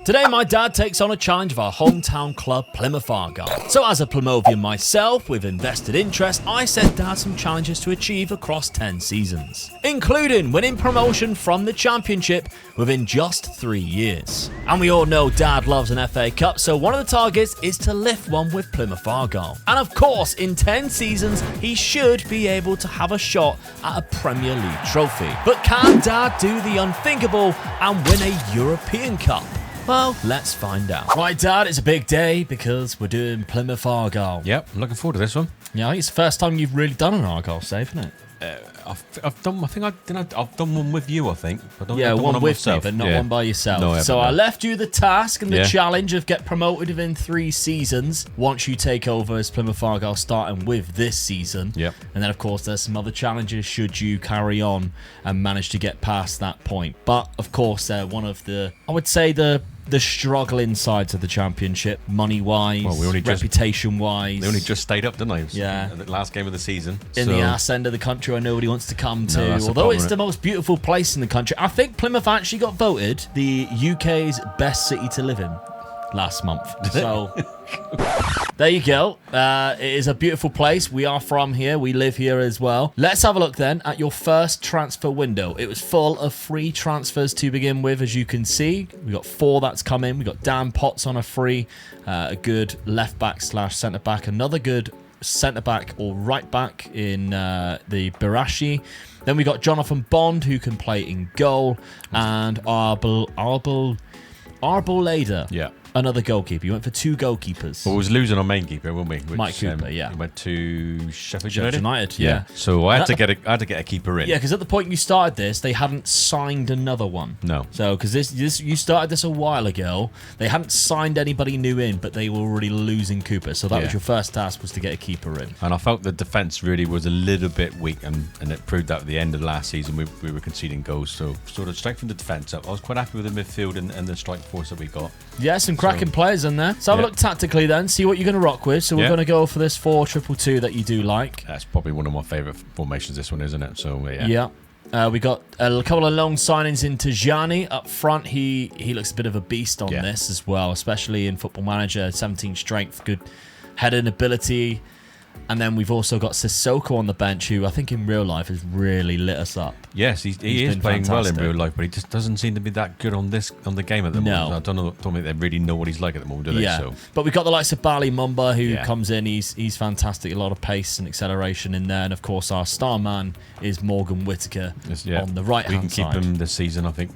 Today, my dad takes on a challenge of our hometown club, Plymouth Argyle. So as a Plymouthian myself, with invested interest, I set Dad some challenges to achieve across 10 seasons, including winning promotion from the Championship within just 3 years. And we all know Dad loves an FA Cup, so one of the targets is to lift one with Plymouth Argyle. And of course, in 10 seasons, he should be able to have a shot at a Premier League trophy. But can Dad do the unthinkable and win a European Cup? Well, let's find out. Right, Dad, it's a big day because we're doing Plymouth Argyle. Yep, I'm looking forward to this one. Yeah, I think it's the first time you've really done an Argyle save, isn't it? I've done one with you, I think. I've done one with me, but not one by yourself. No, so I left you the task and the challenge of get promoted within 3 seasons once you take over as Plymouth Argyle, starting with this season. Yep. And then, of course, there's some other challenges should you carry on and manage to get past that point. But, of course, they're one of the, I would say, the struggling sides of the Championship, money-wise, reputation-wise. They only just stayed up, didn't they? Yeah. The last game of the season. In the arse end of the country where nobody wants to come to. No, although it's the most beautiful place in the country. I think Plymouth actually got voted the UK's best city to live in last month. So there you go. It is a beautiful place. We are from here. We live here as well. Let's have a look then at your first transfer window. It was full of free transfers to begin with, as you can see. We got 4 that's come in. We got Dan Potts on a free, a good left back / centre back, another good centre back or right back in the Barashi. Then we got Jonathan Bond, who can play in goal, and Arboleda. Yeah. Another goalkeeper. You went for 2 goalkeepers. Well, we was losing our main keeper, weren't we? Mike Cooper, yeah. He went to Sheffield United, yeah. So I had to get a keeper in. Yeah, because at the point you started this, they hadn't signed another one. No. So, because this you started this a while ago, they hadn't signed anybody new in, but they were already losing Cooper. So that was your first task, was to get a keeper in. And I felt the defence really was a little bit weak, and it proved that at the end of last season we were conceding goals. So sort of strengthened the defence up. I was quite happy with the midfield and the strike force that we got. Yeah, some cracking players in there. So have a look tactically then, see what you're going to rock with. So we're going to go for this 4-2-2 that you do like. That's probably one of my favourite formations, this one, isn't it? So yeah. We got a couple of loan signings into Tijani up front. He looks a bit of a beast on this as well, especially in Football Manager. 17 strength, good heading ability. And then we've also got Sissoko on the bench, who I think in real life has really lit us up. Yes, he is playing well in real life, but he just doesn't seem to be that good on the game at the moment. I don't think they really know what he's like at the moment, do they? Yeah, so. But we've got the likes of Bali Mumba, who comes in. He's fantastic, a lot of pace and acceleration in there. And of course, our star man is Morgan Whittaker on the right-hand side. We can keep him this season, I think.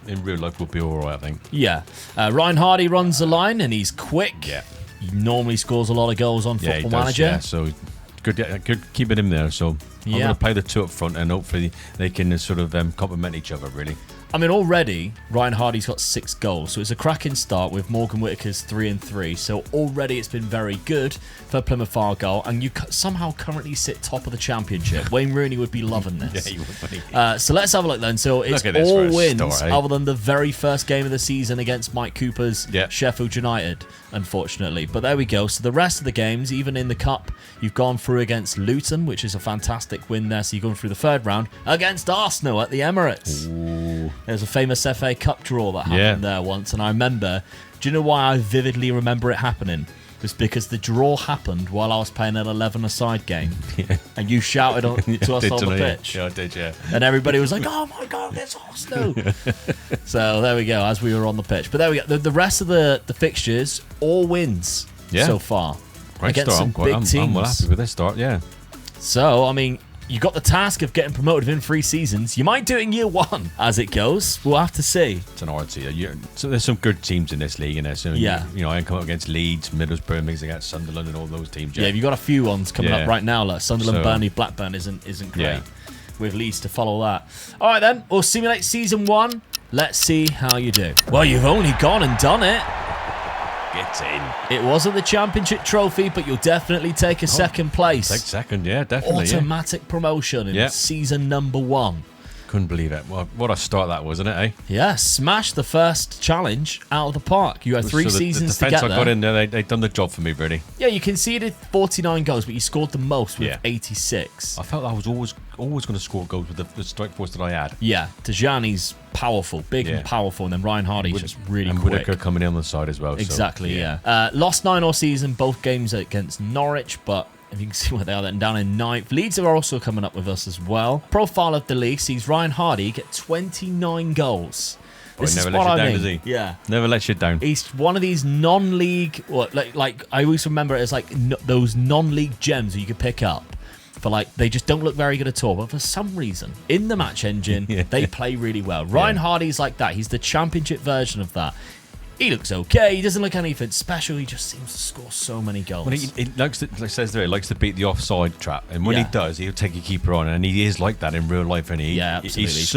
In real life, we'll be all right, I think. Yeah. Ryan Hardy runs the line, and he's quick. Yeah. He normally scores a lot of goals on Football Manager. Yeah, so good keeping him there. So I'm going to play the 2 up front, and hopefully they can sort of complement each other, really. I mean, already, Ryan Hardy's got 6 goals, so it's a cracking start with Morgan Whittaker's 3 and 3. So already it's been very good for Plymouth Argyle, and you somehow currently sit top of the Championship. Wayne Rooney would be loving this. Yeah, he would. So let's have a look then. So it's all wins other than the very first game of the season against Mike Cooper's Sheffield United, unfortunately. But there we go. So the rest of the games, even in the Cup, you've gone through against Luton, which is a fantastic win there. So you've gone through the 3rd round against Arsenal at the Emirates. Ooh. There's a famous FA Cup draw that happened there once, and I remember, do you know why I vividly remember it happening? It was because the draw happened while I was playing an 11-a-side game, and you shouted to us on the pitch. Yeah, I did, yeah. And everybody was like, oh my God, it's Arsenal. So there we go, as we were on the pitch. But there we go, the rest of the fixtures, all wins so far. Great against start. some big teams. I'm well happy with this start, yeah. So, I mean, you got the task of getting promoted within 3 seasons. You might do it in year 1 as it goes. We'll have to see. It's an odd season. So there's some good teams in this league, and so you know, I can come up against Leeds, Middlesbrough, against Sunderland, and all those teams. Yeah, you've got a few ones coming up right now. Like Sunderland, Burnley, Blackburn isn't great. Yeah. With Leeds to follow that. All right then, we'll simulate season 1. Let's see how you do. Well, you've only gone and done it. Get in. It wasn't the Championship trophy, but you'll definitely take a second place. Take second, yeah, definitely. Automatic promotion in season number 1. Couldn't believe it. What a start that was, wasn't it, eh? Yeah, smashed the first challenge out of the park. You had 3 seasons the to get defence I there. got in there, they'd done the job for me, really. Yeah, you conceded 49 goals, but you scored the most with 86. I felt I was always going to score goals with the strike force that I had. Yeah, Tajani's powerful, big and powerful, and then Ryan Hardy's just really and quick. Whitaker coming in on the side as well. Exactly, so, yeah. Lost 9 all season, both games against Norwich, but if you can see where they are, then down in 9th. Leeds are also coming up with us as well. Profile of the league sees Ryan Hardy get 29 goals. This is what I mean. Does he? Yeah. Never lets you down. He's one of these non-league, like I always remember it as like those non-league gems that you could pick up. For like, they just don't look very good at all. But for some reason, in the match engine, they play really well. Ryan Hardy's like that. He's the championship version of that. He looks okay. He doesn't look anything special. He just seems to score so many goals. Well, he likes to, like it says there, he likes to beat the offside trap. And when he does, he'll take a keeper on. And he is like that in real life, and he's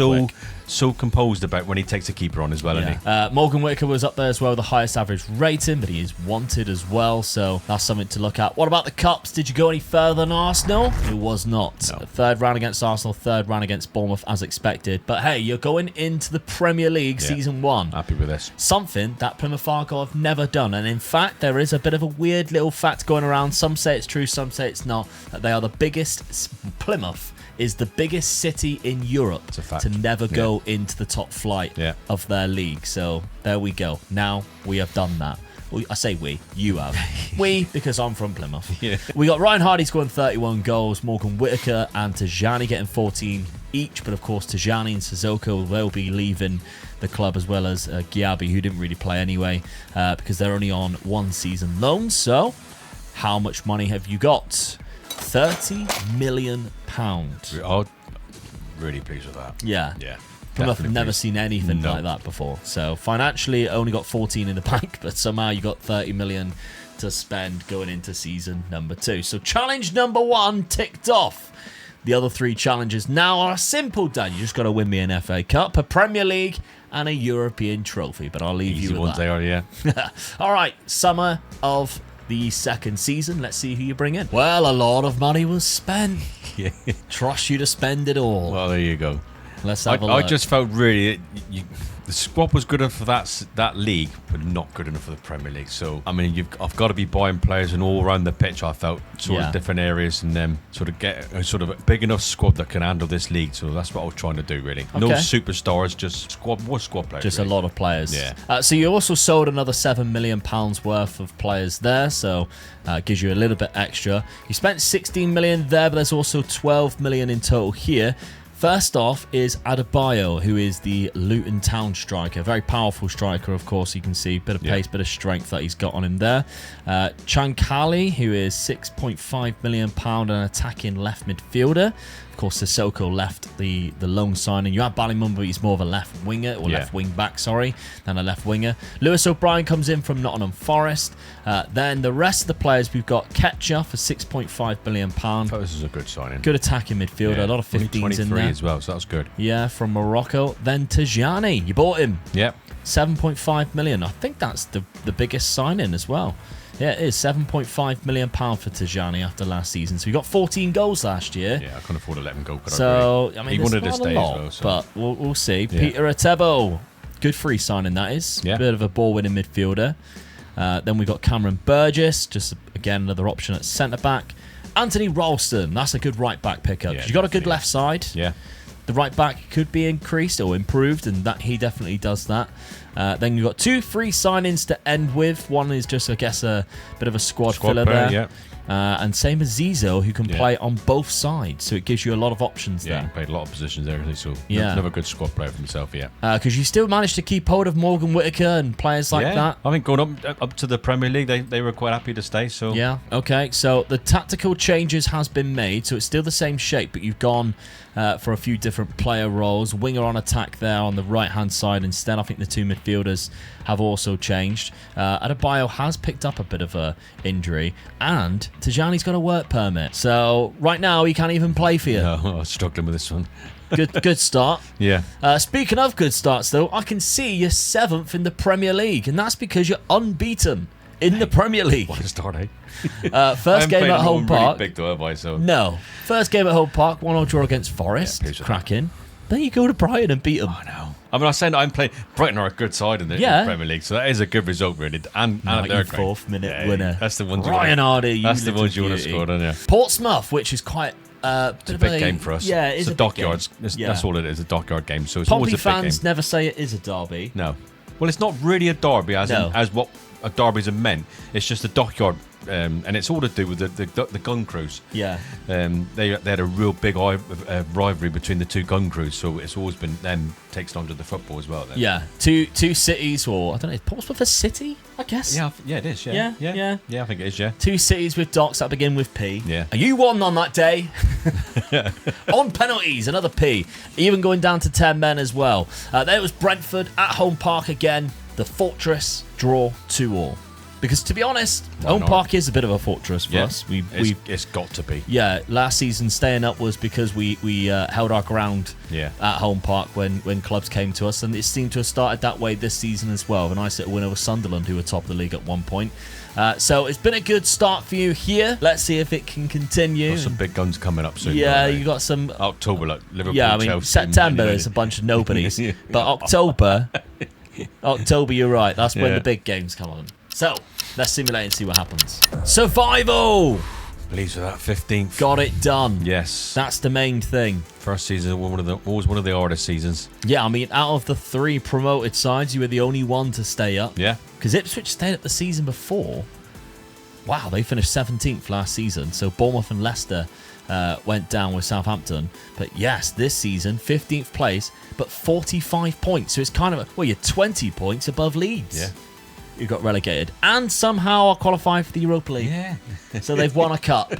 so composed about when he takes a keeper on as well, isn't he? Morgan Whitaker was up there as well, the highest average rating, but he is wanted as well, so that's something to look at. What about the Cups? Did you go any further than Arsenal? It was not. No. Third round against Arsenal, third round against Bournemouth as expected. But hey, you're going into the Premier League Season 1. Happy with this. Something that Plymouth Argyle have never done. And in fact, there is a bit of a weird little fact going around. Some say it's true, some say it's not. That they are the biggest. Plymouth is the biggest city in Europe to never go into the top flight of their league. So there we go. Now we have done that. Well, I say we, you have. We, because I'm from Plymouth. We got Ryan Hardy scoring 31 goals, Morgan Whitaker and Tajani getting 14 each. But of course, Tajani and Sissoko will be leaving the club, as well as Gyabi, who didn't really play anyway, because they're only on 1 season loan. So how much money have you got? £30 million. I'm really pleased with that. Yeah. Plymouth have never seen anything like that before. So financially, only got 14 in the bank, but somehow you got 30 million to spend going into season number 2. So challenge number 1 ticked off. The other 3 challenges now are simple, Dan. You just got to win me an FA Cup, a Premier League, and a European trophy. But I'll leave you with ones that. They are, All right, summer of the 2nd season. Let's see who you bring in. Well, a lot of money was spent. Trust you to spend it all. Well, there you go. Let's have a look. I just felt really... the squad was good enough for that league, but not good enough for the Premier League. So, I mean, I've got to be buying players and all around the pitch. I felt sort of different areas, and then sort of get a sort of a big enough squad that can handle this league. So that's what I was trying to do, really. No superstars, just more squad players. Just really. a lot of players. Yeah. So you also sold another £7 million worth of players there. So gives you a little bit extra. You spent 16 million there, but there's also 12 million in total here. First off is Adebayo, who is the Luton Town striker. Very powerful striker, of course. You can see bit of pace, bit of strength that he's got on him there. Chankali, who is £6.5 million, an attacking left midfielder. Of course, Sissoko left the loan signing. You have Ballymum, but he's more of a left winger, or left wing back, sorry, than a left winger. Lewis O'Brien comes in from Nottingham Forest. Then the rest of the players, we've got Ketcher for £6.5 million. Oh, this is a good signing. Good attacking midfielder. A lot of 15s in there as well, so that's good. Yeah, from Morocco. Then Tajani, you bought him. Yep. 7.5 million. I think that's the biggest signing as well. Yeah, it is. £7.5 million for Tajani after last season. So he got 14 goals last year. Yeah, I couldn't afford to let him go. So, I mean, he wanted to stay lot, as well. So. But we'll see. Yeah. Peter Atebo, good free signing that is. Yeah. Bit of a ball-winning midfielder. Then we've got Cameron Burgess, just again another option at centre-back. Anthony Ralston, that's a good right-back pickup. Yeah, you got a good left side. Yeah. The right back could be increased or improved, and that he definitely does that. Then you've got 2 free signings to end with. One is just, I guess, a bit of a squad filler player, there. Yeah. And same as Zizo, who can play on both sides, so it gives you a lot of options there. Yeah, played a lot of positions there, so another good squad player for himself, Because you still managed to keep hold of Morgan Whitaker and players like that. I think going up to the Premier League, they were quite happy to stay. So yeah, okay. So the tactical changes has been made, so it's still the same shape, but you've gone for a few different player roles. Winger on attack there on the right-hand side instead. I think the 2 midfielders have also changed. Adebayo has picked up a bit of a injury, and Tajani's got a work permit. So right now he can't even play for you. No, I was struggling with this one. Good start. Yeah. Speaking of good starts, though, I can see you're 7th in the Premier League, and that's because you're unbeaten in the Premier League. What a start, eh? First game at home park. Really big though, have I, so. No. First game at home park, 1-0 draw against Forest. Yeah, cracking. Then you go to Brighton and beat them. I know. I mean, I say that I'm playing. Brighton are a good side in the Premier League, so that is a good result, really. And they're great. 94th minute winner. That's the ones Ryan Hardy. That's the ones you want to score, don't you? Portsmouth, which is quite. It's a big game for us. Yeah, it's a dockyard. That's all it is, a dockyard game. So it's Pompey always a big game. fans never say it is a derby. No. Well, it's not really a derby as what a derby's are meant. It's just a dockyard, and it's all to do with the gun crews. Yeah. They had a real big rivalry between the two gun crews, so it's always been them takes on to the football as well. Then. Yeah. Two cities, or I don't know, is Portsmouth a city? I guess. Yeah, it is. Yeah, I think it is. Yeah. Two cities with docks that begin with P. Yeah. And you won on that day. On penalties, another P. Even going down to 10 men as well. There was Brentford at home park again. The Fortress draw 2-2. Because to be honest, home park is a bit of a fortress for us. It's got to be. Yeah, last season staying up was because we held our ground at home park when clubs came to us, and it seemed to have started that way this season as well. A nice little win over Sunderland, who were top of the league at one point. So it's been a good start for you here. Let's see if it can continue. Got some big guns coming up soon. Yeah, you got some October, like Liverpool. Yeah, I mean Chelsea, September there's a bunch of nobodies, but October, you're right. That's when the big games come on. So let's simulate and see what happens. Survival. Pleased with that 15th. Got it done. Yes, that's the main thing. First season, always one of the hardest seasons. Yeah, I mean, out of the 3 promoted sides, you were the only one to stay up. Yeah, because Ipswich stayed up the season before. Wow, they finished 17th last season. So Bournemouth and Leicester went down with Southampton. But yes, this season, 15th place, but 45 points. So it's kind of you're 20 points above Leeds. Yeah. You got relegated and somehow are qualified for the Europa League. Yeah. So they've won a cup.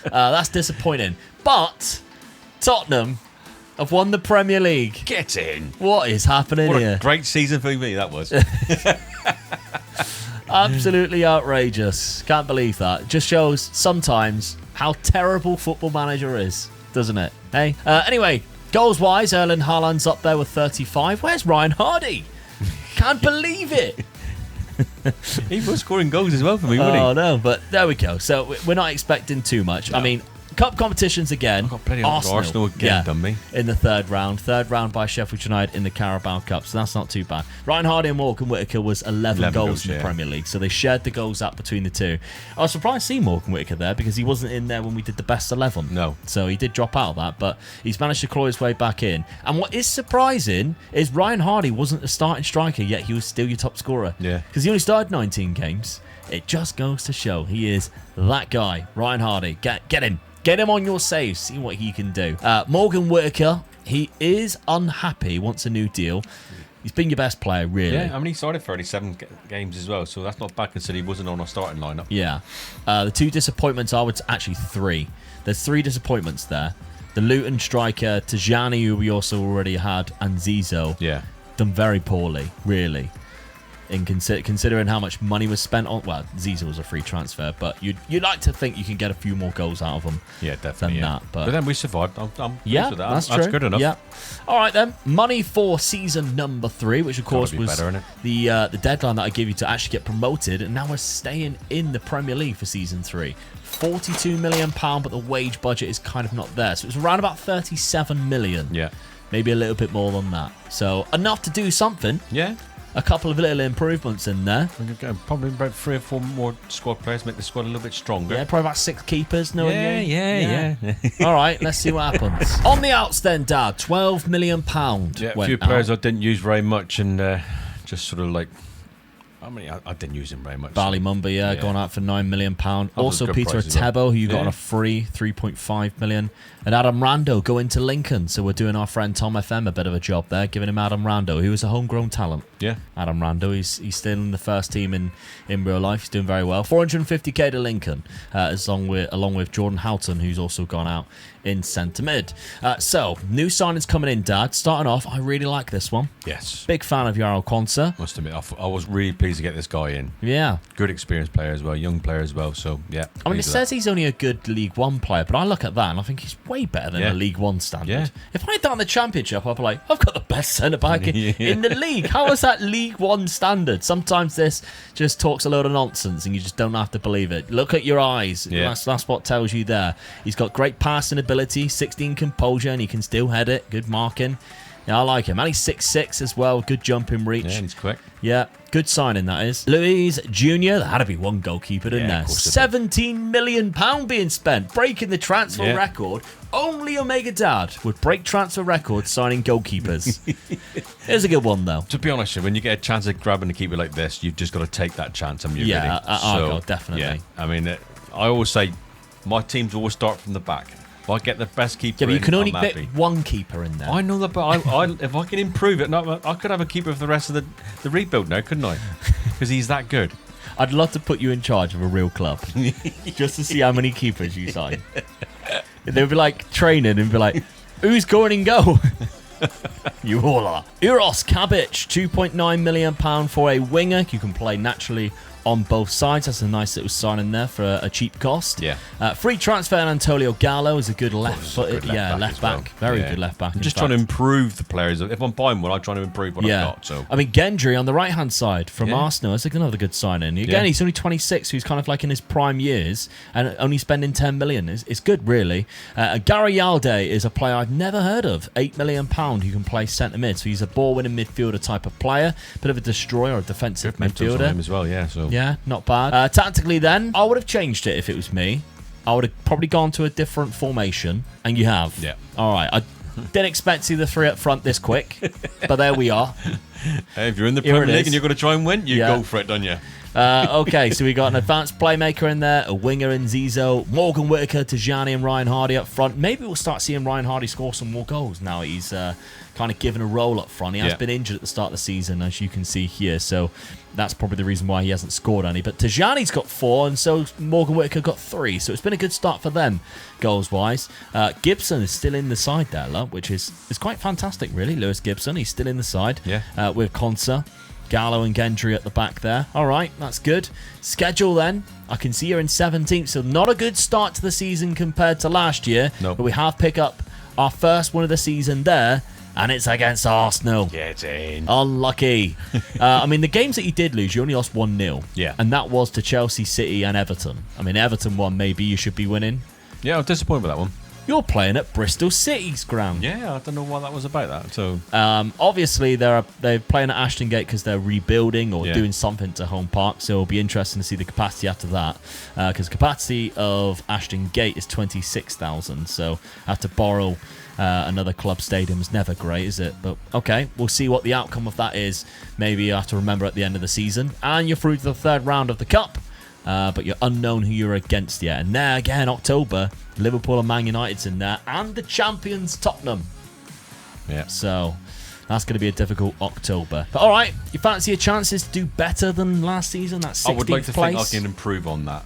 That's disappointing. But Tottenham have won the Premier League. Get in. What is happening here? What a great season for me that was. Absolutely outrageous. Can't believe that. Just shows sometimes how terrible Football Manager is, doesn't it? Hey. Anyway, goals-wise, Erling Haaland's up there with 35. Where's Ryan Hardy? Can't believe it. He was scoring goals as well for me, wasn't he? Oh, no, but there we go. So we're not expecting too much. No. I mean, cup competitions again. I've got plenty of Arsenal again, done me. In the third round by Sheffield United in the Carabao Cup, so that's not too bad. Ryan Hardy and Morgan Whittaker was 11 goals in the Premier League, so they shared the goals out between the two. I was surprised to see Morgan Whittaker there because he wasn't in there when we did the best 11. No. So he did drop out of that, but he's managed to claw his way back in. And what is surprising is Ryan Hardy wasn't a starting striker, yet he was still your top scorer. Yeah. Because he only started 19 games. It just goes to show he is that guy, Ryan Hardy. Get him. Get him on your saves. See what he can do. Morgan Whittaker, he is unhappy, wants a new deal. He's been your best player, really. Yeah, I mean, he started 37 games as well, so that's not bad considering he wasn't on our starting lineup. Yeah. The 2 disappointments are actually 3. There's 3 disappointments there. The Luton striker, Tajani, who we also already had, and Zizou. Yeah. Done very poorly, really. In considering how much money was spent on, well, Zizou was a free transfer, but you'd like to think you can get a few more goals out of them. Yeah, definitely. Than that, but then we survived. I'm yeah, with that. That's true. That's good enough. Yeah. All right then. Money for season number 3, which of course was better, the deadline that I gave you to actually get promoted, and now we're staying in the Premier League for season 3. £42 million, but the wage budget is kind of not there, so it's around about 37 million. Yeah. Maybe a little bit more than that. So enough to do something. Yeah. A couple of little improvements in there. We could go probably about 3 or 4 more squad players, make the squad a little bit stronger. Yeah, probably about 6 keepers. Yeah. All right, let's see what happens. On the outs then, Dad, £12 million. Yeah, a few players I didn't use very much, and just sort of like, I mean, I didn't use him very much. Bali Mumba, going out for £9 million. Also Peter Atebo, who you got on a free £3.5 million. And Adam Rando going to Lincoln. So we're doing our friend Tom FM a bit of a job there, giving him Adam Rando, who was a homegrown talent. Yeah. Adam Rando, he's still in the first team in real life. He's doing very well. 450k to Lincoln, along with Jordan Houghton, who's also gone out in centre mid. So, new signings coming in, Dad. Starting off, I really like this one. Yes. Big fan of Yarrow Quansah. Must admit, I was really pleased to get this guy in. Yeah. Good experienced player as well, young player as well, so yeah. I mean, it says he's only a good League One player, but I look at that and I think he's way better than a League One standard. Yeah. If I had that in the Championship, I'd be like, I've got the best centre-back in the league. How is that League One standard? Sometimes this just talks a load of nonsense and you just don't have to believe it. Look at your eyes. Yeah. That's what tells you there. He's got great passing ability. ability, 16 composure, and he can still head it. Good marking. Yeah, I like him. And he's 6'6" as well. Good jumping reach. Yeah, he's quick. Yeah, good signing that is. Louis Jr., there had to be one goalkeeper, didn't there? £17 million being spent, breaking the transfer record. Only Omega Dad would break transfer records signing goalkeepers. Here's a good one, though. To be honest, when you get a chance of grabbing a keeper like this, you've just got to take that chance. Really. At Argyle, definitely. Yeah, I mean, I always say my teams always start from the back. If I get the best keeper, yeah, but you can only pick one keeper in there. I know that, but if I can improve it, I could have a keeper for the rest of the rebuild now, couldn't I? Because he's that good. I'd love to put you in charge of a real club, just to see how many keepers you sign. They'd be like training and be like, "Who's going in goal?" You all are. Uros Kabic, £2.9 million for a winger. You can play naturally on both sides. That's a nice little signing there for a cheap cost. Yeah. Free transfer, and Antonio Gallo is a good left-footed. Left back. Very good left back. I'm just trying to improve the players. If I'm buying one, I'm trying to improve what I've got. So I mean, Gendry on the right-hand side from Arsenal is another good signing. Again, he's only 26, who's kind of like in his prime years, and only spending 10 million. It's good, really. Gary Yalde is a player I've never heard of. £8 million who can play centre mid. So he's a ball-winning midfielder type of player, bit of a destroyer, a defensive midfielder. Him as well, yeah. So. Yeah, not bad. Tactically then, I would have changed it if it was me. I would have probably gone to a different formation, and you have. Yeah. All right. I didn't expect to see the three up front this quick, but there we are. Hey, if you're in the Premier League and you're going to try and win, you go for it, don't you? Okay, so we got an advanced playmaker in there, a winger in Zizo, Morgan Whittaker, Tajani, and Ryan Hardy up front. Maybe we'll start seeing Ryan Hardy score some more goals now he's kind of given a role up front. He has been injured at the start of the season, as you can see here, so that's probably the reason why he hasn't scored any. But Tajani's got 4, and so Morgan Whittaker got 3, so it's been a good start for them, goals-wise. Gibson is still in the side there, which is quite fantastic, really. Lewis Gibson, he's still in the side with Consa. Gallo and Gendry at the back there. All right, that's good. Schedule then. I can see you're in 17th, so not a good start to the season compared to last year. Nope. But we have picked up our first one of the season there, and it's against Arsenal. Get in. Unlucky. I mean, the games that you did lose, you only lost 1-0. Yeah. And that was to Chelsea, City, and Everton. I mean, Everton won, maybe you should be winning. Yeah, I'm disappointed with that one. You're playing at Bristol City's ground. Yeah, I don't know why that was about that. So obviously they're playing at Ashton Gate because they're rebuilding or doing something to home park. So it'll be interesting to see the capacity after that, because capacity of Ashton Gate is 26,000. So have to borrow another club stadium is never great, is it? But okay, we'll see what the outcome of that is. Maybe you have to remember at the end of the season, and you're through to the third round of the cup. But you're unknown who you're against yet. And there again, October, Liverpool and Man United's in there, and the champions Tottenham. Yeah. So that's going to be a difficult October. But all right, you fancy your chances to do better than last season? That's 16th place. I would like to think I can improve on that.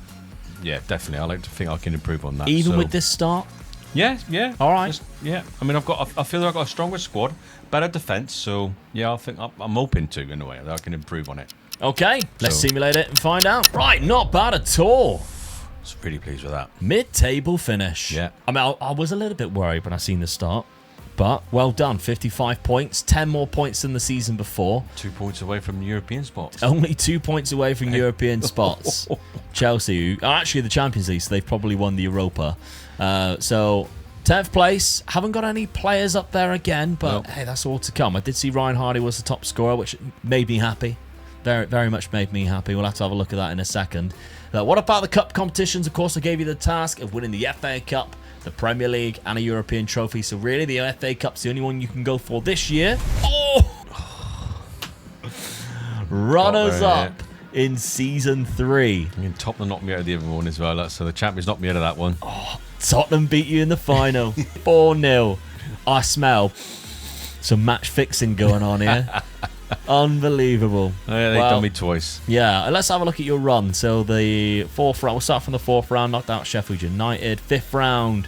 Yeah, definitely. I like to think I can improve on that. Even with this start? Yeah. All right. I mean, I feel like I've got a stronger squad, better defence. So yeah, I think I'm hoping to in a way that I can improve on it. Okay, let's simulate it and find out. Right, not bad at all. I was really pleased with that. Mid-table finish. Yeah. I mean, I was a little bit worried when I seen the start, but well done. 55 points, 10 more points than the season before. 2 points away from European spots. Only 2 points away from European spots. Chelsea, who are actually the Champions League, so they've probably won the Europa. So 10th place. Haven't got any players up there again, but hey, that's all to come. I did see Ryan Hardy was the top scorer, which made me happy. Very, very much made me happy. We'll have to have a look at that in a second. What about the cup competitions? Of course, I gave you the task of winning the FA Cup, the Premier League, and a European trophy. So really, the FA Cup's the only one you can go for this year. Oh! Runners up in Season 3. I mean, Tottenham knocked me out of the other one as well. So the champions knocked me out of that one. Oh, Tottenham beat you in the final. 4-0. I smell some match fixing going on here. Unbelievable. Yeah, they've done me twice. Yeah, let's have a look at your run. So the 4th round, we'll start from the 4th round, knocked out Sheffield United. 5th round,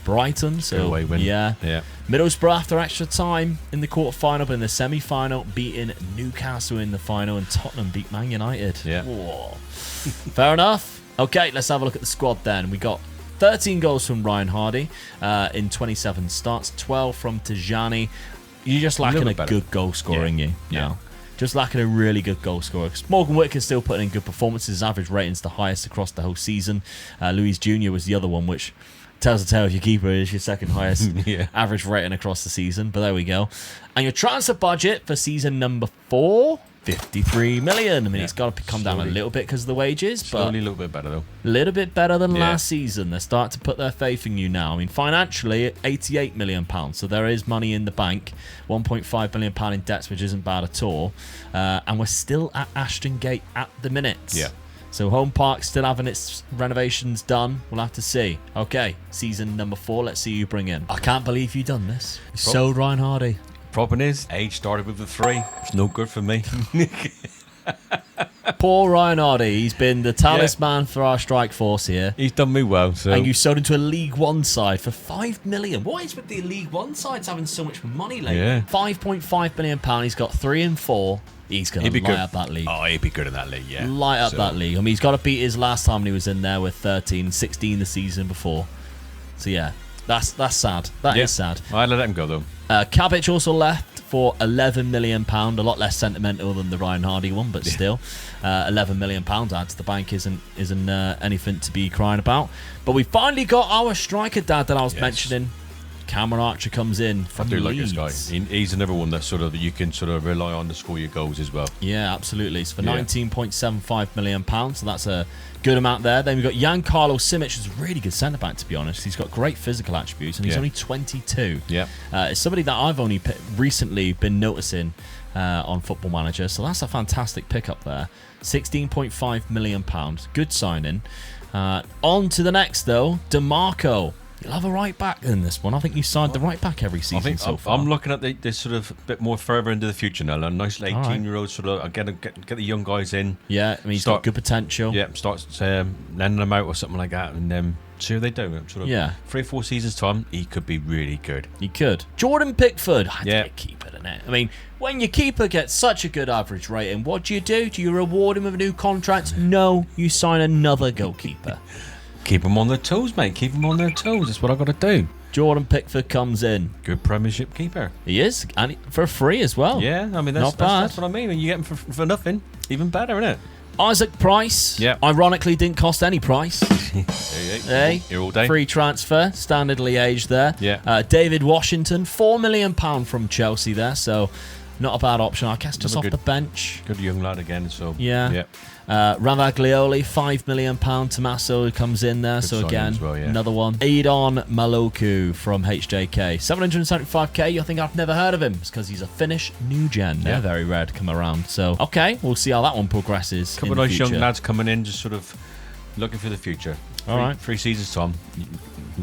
Brighton. So away win. Yeah. Yeah. Middlesbrough after extra time in the quarter-final, but in the semi-final, beating Newcastle in the final, and Tottenham beat Man United. Yeah. Whoa. Fair enough. Okay, let's have a look at the squad then. We got 13 goals from Ryan Hardy in 27 starts, 12 from Tajani. You're just lacking a good goal scorer in you. Yeah. Just lacking a really good goal scorer. Morgan Whittaker's still putting in good performances. His average rating's the highest across the whole season. Louis Jr. was the other one, which Tells the tale of your keeper is your second highest Yeah. average rating across the season. But there we go. And your transfer budget for season number 4, 53 million. I mean, it's got to come down a little bit because of the wages, but Slowly a little bit better, though. a little bit better than last season. They're starting to put their faith in you now. I mean, financially, £88 million. So there is money in the bank. £1.5 million in debts, which isn't bad at all. And we're still at Ashton Gate at the minute. Yeah. So Home Park still having its renovations done. We'll have to see. Okay, season number 4. Let's see who you bring in. I can't believe you done this. You sold Ryan Hardy. Problem is, age started with the 3. It's no good for me. Poor Ryan Hardy. He's been the talisman for our strike force here. He's done me well. So. And you sold him to a League One side for £5 million. What is with the League One sides having so much money lately? Yeah. £5.5 million. He's got 3 and 4. He's going to light up that league. Oh, he'd be good in that league, yeah. Light up that league. I mean, he's got to beat his last time when he was in there with 13, 16 the season before. So, yeah, that's sad. That is sad. I let him go, though. Cabbage also left for £11 million. A lot less sentimental than the Ryan Hardy one, but still. £11 million adds to the bank isn't anything to be crying about. But we finally got our striker dad that I was mentioning. Cameron Archer comes in from I do like Leeds. this guy. He's another one that sort of you can sort of rely on to score your goals as well. Yeah, absolutely. So for £19.75 million, so that's a good amount there. Then we've got Giancarlo Simic, who's a really good centre-back, to be honest. He's got great physical attributes, and he's only 22. Yeah. It's somebody that I've only recently been noticing on Football Manager, so that's a fantastic pickup there. £16.5 million. Good signing. On to the next, though. DeMarco. You'll have a right back in this one. I think you signed the right back every season so far. I'm looking at this sort of bit more further into the future now. A nice 18-year-old sort of get the young guys in. Yeah, I mean, he's got good potential. Yeah, start lending them out or something like that, and see what they do. Sort of 3 or 4 seasons time, he could be really good. He could. Jordan Pickford. I had to keep it in it. I mean, when your keeper gets such a good average rating, what do? Do you reward him with a new contract? No, you sign another goalkeeper. Keep them on their toes, mate. Keep them on their toes. That's what I got to do. Jordan Pickford comes in. Good Premiership keeper. He is, and for free as well. Yeah, I mean, that's what I mean. When you get him for nothing, even better, isn't it? Isaac Price, ironically, didn't cost any price. Hey, here all day. Free transfer, standardly aged there. Yeah. David Washington, £4 million from Chelsea there, so not a bad option. I guess just off the bench. Good young lad again, so yeah. Ravaglioli, £5 million. Tommaso comes in there, good so again, another one. Aidon Maloku from HJK, 775k. I think I've never heard of him. It's because he's a Finnish new gen. They're very rare to come around. So okay, we'll see how that one progresses. Couple of nice young lads coming in, just sort of looking for the future. All right, 3 seasons, Tom.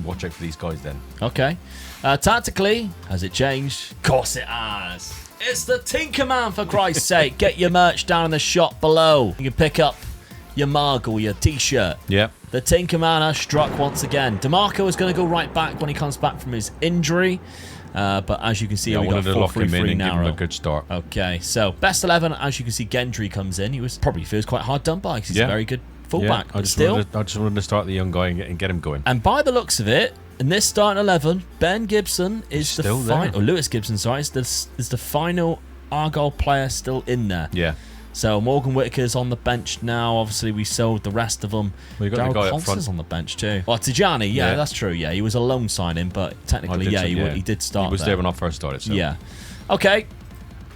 Watch out for these guys then. Okay. Tactically, has it changed? Of course it has. It's the Tinkerman, for Christ's sake. Get your merch down in the shop below. You can pick up your mug or your t-shirt. Yep. The Tinkerman has struck once again. DeMarco is going to go right back when he comes back from his injury. But as you can see, we got 4-3-3 now. Give him a good start. Okay, so best 11, as you can see, Gendry comes in. He probably feels quite hard done by because he's a very good fullback. I just wanted to start the young guy and get him going. And by the looks of it, in this starting 11, Ben Gibson is still there. Or Lewis Gibson, sorry, is the final Argyle player still in there. Yeah. So Morgan Whittaker's on the bench now. Obviously, we sold the rest of them. We got the guy up front on the bench too. Well, Tijani, that's true. Yeah, he was a loan signing, but technically, he did start. He was there when I first started. So. Yeah. Okay.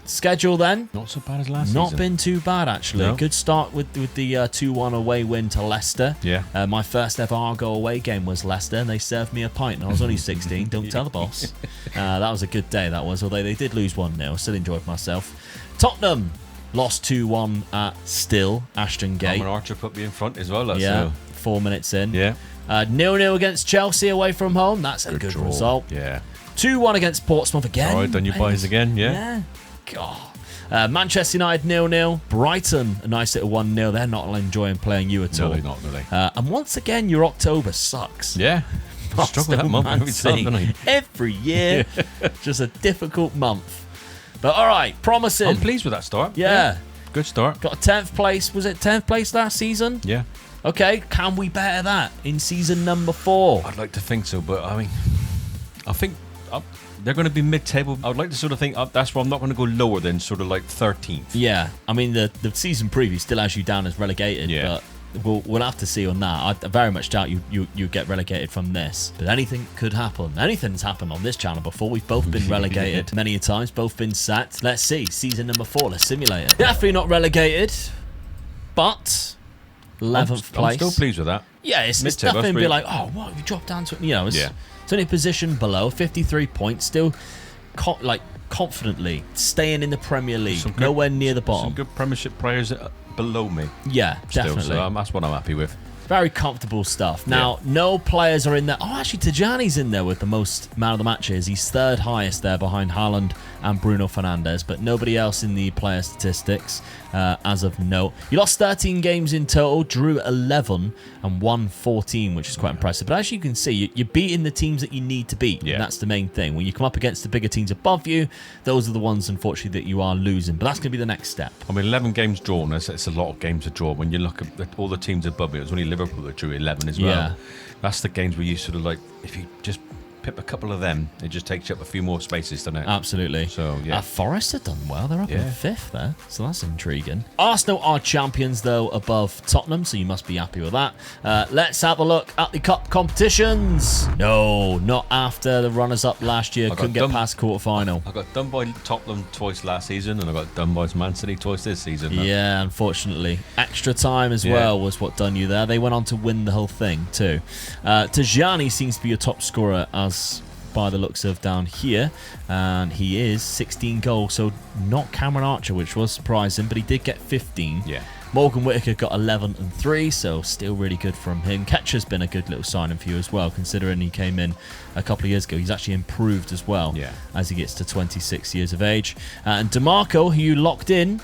Schedule then. Not so bad as last season. Not been too bad, actually. No. Good start with the 2-1 away win to Leicester. Yeah. My first ever Argyle away game was Leicester, and they served me a pint, and I was only 16. Don't tell the boss. That was a good day, that was, although they did lose 1-0. Still enjoyed myself. Tottenham lost 2-1 at still Ashton Gate. Cameron Archer put me in front as well. 4 minutes in. Yeah. 0-0 against Chelsea away from home. That's a good result. Yeah. 2-1 against Portsmouth again. All right, done your boys again, yeah. God. Manchester United 0-0. Brighton a nice little 1-0. They're not enjoying playing you at all. No, they're not really. And once again, your October sucks. Yeah. I struggle that month every time, don't I? Every year, just a difficult month. But all right, promising. I'm pleased with that start. Yeah. Good start. Got a 10th place. Was it 10th place last season? Yeah. Okay, can we better that in season number 4? I'd like to think so, but I mean, I think they're going to be mid-table. I would like to sort of think that's why I'm not going to go lower than sort of like 13th. Yeah, I mean the season preview still has you down as relegated, but we'll have to see on that. I very much doubt you get relegated from this, but anything could happen. Anything's happened on this channel before. We've both been relegated many a times, both been sacked. Let's see, season number 4. Let's simulate it. Definitely not relegated, but 11th place. I'm still pleased with that. Yeah, it's nothing. Be like, oh, what? You dropped down to, it's only a position below, 53 points, still confidently staying in the Premier League, nowhere near the bottom. Some good Premiership players below me. Yeah, still, definitely. So that's what I'm happy with. Very comfortable stuff. Now, no players are in there. Oh, actually, Tajani's in there with the most man of the matches. He's third highest there behind Haaland and Bruno Fernandes, but nobody else in the player statistics as of note. You lost 13 games in total, drew 11 and won 14, which is quite impressive. But as you can see, you're beating the teams that you need to beat. Yeah. And that's the main thing. When you come up against the bigger teams above you, those are the ones, unfortunately, that you are losing. But that's going to be the next step. I mean, 11 games drawn, it's a lot of games to draw. When you look at all the teams above me, it was only Liverpool that drew 11 as well. Yeah. That's the games where you sort of if you just pip a couple of them, it just takes you up a few more spaces, doesn't it? Absolutely. So, yeah. Forest have done well. They're up in 5th there, so that's intriguing. Arsenal are champions, though, above Tottenham, so you must be happy with that. Let's have a look at the cup competitions. No, not after the runners-up last year. Couldn't get past quarter-final. I got done by Tottenham twice last season, and I got done by Man City twice this season. Yeah, unfortunately. Extra time as well was what done you there. They went on to win the whole thing, too. Tajani seems to be your top scorer by the looks of down here, and he is 16 goals, so not Cameron Archer, which was surprising, but he did get 15. Yeah. Morgan Whittaker got 11 and 3, so still really good from him. Ketcher's been a good little signing for you as well, considering he came in a couple of years ago. He's actually improved as well as he gets to 26 years of age. And DeMarco, who you locked in,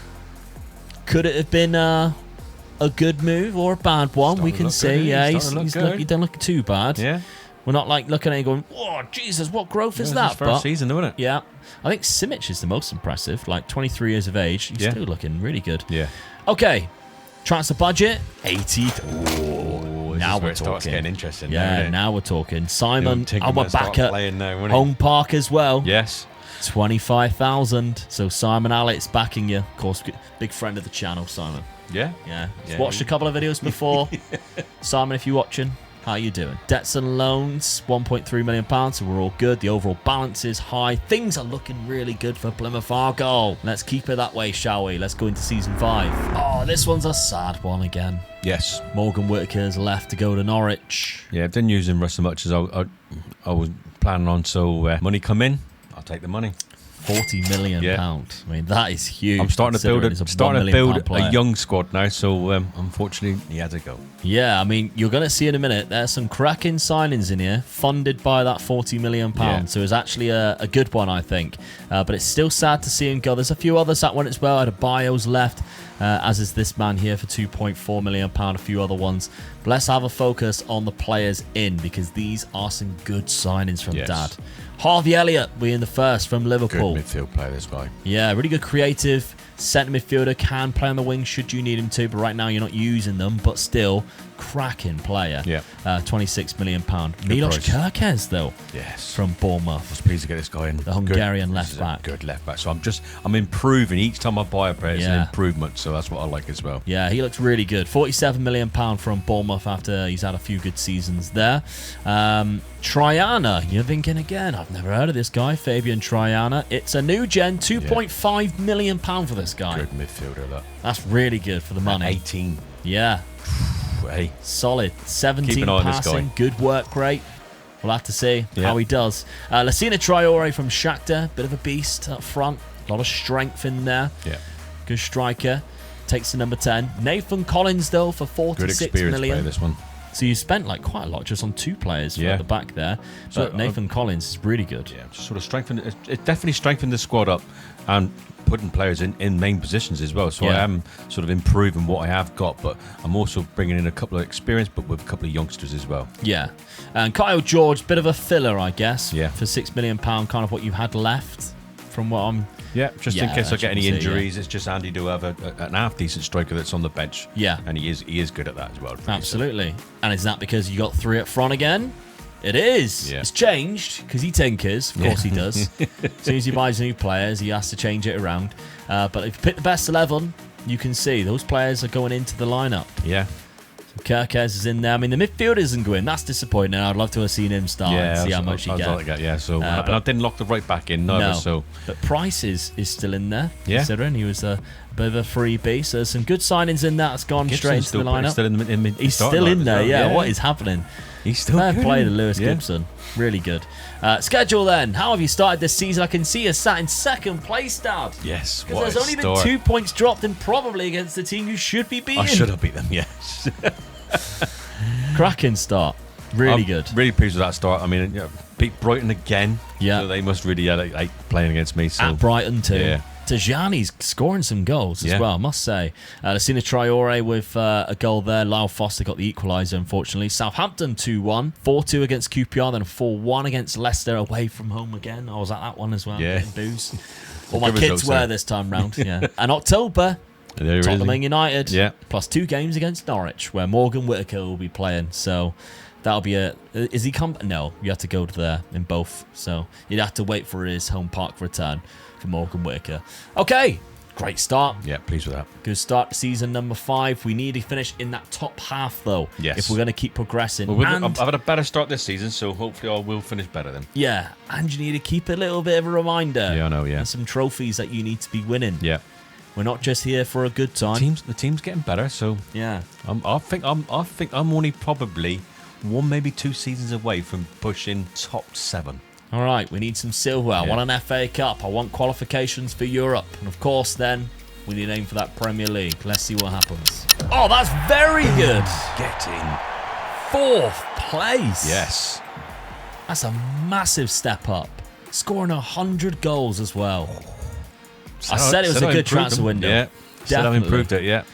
could it have been a good move or a bad one? We can see. Yeah, he don't look too bad. Yeah. We're not looking at it going, oh, Jesus, what growth is that? His first season, isn't it? Yeah. I think Simic is the most impressive. 23 years of age. He's still looking really good. Yeah. Okay. Transfer budget, 80. Oh, now we're talking. Starts getting interesting. Yeah, now we're talking. Simon, we're back at now, home park as well. Yes. 25,000. So Simon Alex backing you. Of course, big friend of the channel, Simon. Yeah. He's watched a couple of videos before. Simon, if you're watching, how you doing? Debts and loans, £1.3 million, so we're all good. The overall balance is high. Things are looking really good for Plymouth Argyle. Let's keep it that way, shall we? Let's go into Season 5. Oh, this one's a sad one again. Yes. Morgan Whittaker's left to go to Norwich. Yeah, I didn't use him as much as I was planning on, so money come in, I'll take the money. £40 million. I mean, that is huge. I'm starting to build a young squad now, so unfortunately, he had to go. Yeah, I mean, you're going to see in a minute, there's some cracking signings in here, funded by that £40 million. So it's actually a good one, I think. But it's still sad to see him go. There's a few others that went as well. Adebayo's left, as is this man here for £2.4 million, a few other ones. But let's have a focus on the players in, because these are some good signings from Dad. Harvey Elliott being the first from Liverpool. Good midfield player, this guy. Yeah, really good creative centre midfielder. Can play on the wing should you need him to, but right now you're not using them. But still, cracking player. Yeah. £26 million. Milos Kerkez, though. Yes. From Bournemouth. I was pleased to get this guy in. The Hungarian left back. Good left back. So I'm improving. Each time I buy a player, it's an improvement. So that's what I like as well. Yeah, he looks really good. £47 million from Bournemouth after he's had a few good seasons there. Triana, you're thinking again, I've never heard of this guy, Fabian Triana. It's a new gen, £2.5 million for this guy. Good midfielder, that. That's really good for the money. 18. Yeah. Hey. Solid. 17 passing, good work rate. We'll have to see how he does. Lassina Traore from Shakhtar, bit of a beast up front. A lot of strength in there. Yeah. Good striker. Takes the number 10. Nathan Collins, though, for £46 million. Player, this one. So you spent quite a lot just on 2 players at the back there. But Nathan Collins is really good. Yeah, just sort of strengthened. It definitely strengthened the squad up and putting players in main positions as well. So I am sort of improving what I have got, but I'm also bringing in a couple of experience, but with a couple of youngsters as well. Yeah. And Kyle George, bit of a filler, I guess. Yeah. For £6 million, kind of what you had left from what I'm... Yeah, just in case I get any injuries, it's just handy to have an half-decent striker that's on the bench. Yeah. And he is good at that as well. Absolutely. And is that because you got 3 up front again? It is. Yeah. It's changed because he tinkers. Of course he does. As soon as he buys new players, he has to change it around. But if you pick the best 11, you can see those players are going into the lineup. Yeah. Kirkes is in there. I mean, the midfield isn't going. That's disappointing. I'd love to have seen him start and see how much he gets. Yeah, so but I didn't lock the right back in. No. So, but Price is still in there. Yeah, considering he was a bit of a freebie. So there's some good signings in that. It's gone Gibson's straight into the lineup. He's still in there. Well. Yeah. What is happening? He's still fair good. Play to Lewis Gibson. Really good. Schedule then. How have you started this season? I can see you sat in second place, Dad. Yes. Because there's only been 2 points dropped, and probably against the team you should be beating. I should have beat them. Yes. Cracking start. Really good. Really pleased with that start. I mean, beat Brighton again. Yeah. So they must really like playing against me. So. At Brighton too. Yeah. Tajani's scoring some goals as well, I must say. Lucina Traore with a goal there. Lyle Foster got the equaliser, unfortunately. Southampton 2-1. 4-2 against QPR, then 4-1 against Leicester away from home again. I was at that one as well. Yeah. Getting booze. All my kids were this time round. Yeah. And October, Tottenham and United. Yeah. Plus 2 games against Norwich, where Morgan Whittaker will be playing. So that'll be is he come? No, you have to go to there in both. So you'd have to wait for his home park return for Morgan Whittaker. Okay, great start. Yeah, pleased with that. Good start to season number 5. We need to finish in that top half, though. Yes. If we're going to keep progressing. Well, I've had a better start this season, so hopefully I will finish better then. Yeah, and you need to keep a little bit of a reminder. Yeah, I know, yeah. And some trophies that you need to be winning. Yeah. We're not just here for a good time. The team's getting better, so yeah. I think I'm only probably 1, maybe 2 seasons away from pushing top 7. All right, we need some silver. I want an FA Cup. I want qualifications for Europe. And of course, then, we need to aim for that Premier League. Let's see what happens. Oh, that's very good. Getting 4th place. Yes. That's a massive step up. Scoring 100 goals as well. I said it was a good transfer window. Yeah. Said I improved it, yeah.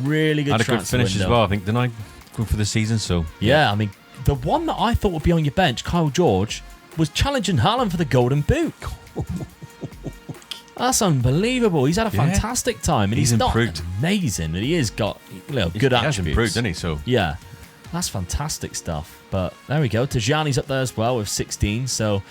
Really good transfer window. Had a good finish as well, I think. Didn't I go for the season? So yeah, I mean, the one that I thought would be on your bench, Kyle George, was challenging Haaland for the Golden Boot. That's unbelievable. He's had a fantastic time, and he's improved. Not amazing, but he has got good attributes. He has improved, hasn't he? So yeah, that's fantastic stuff. But there we go. Tajani's up there as well with 16. So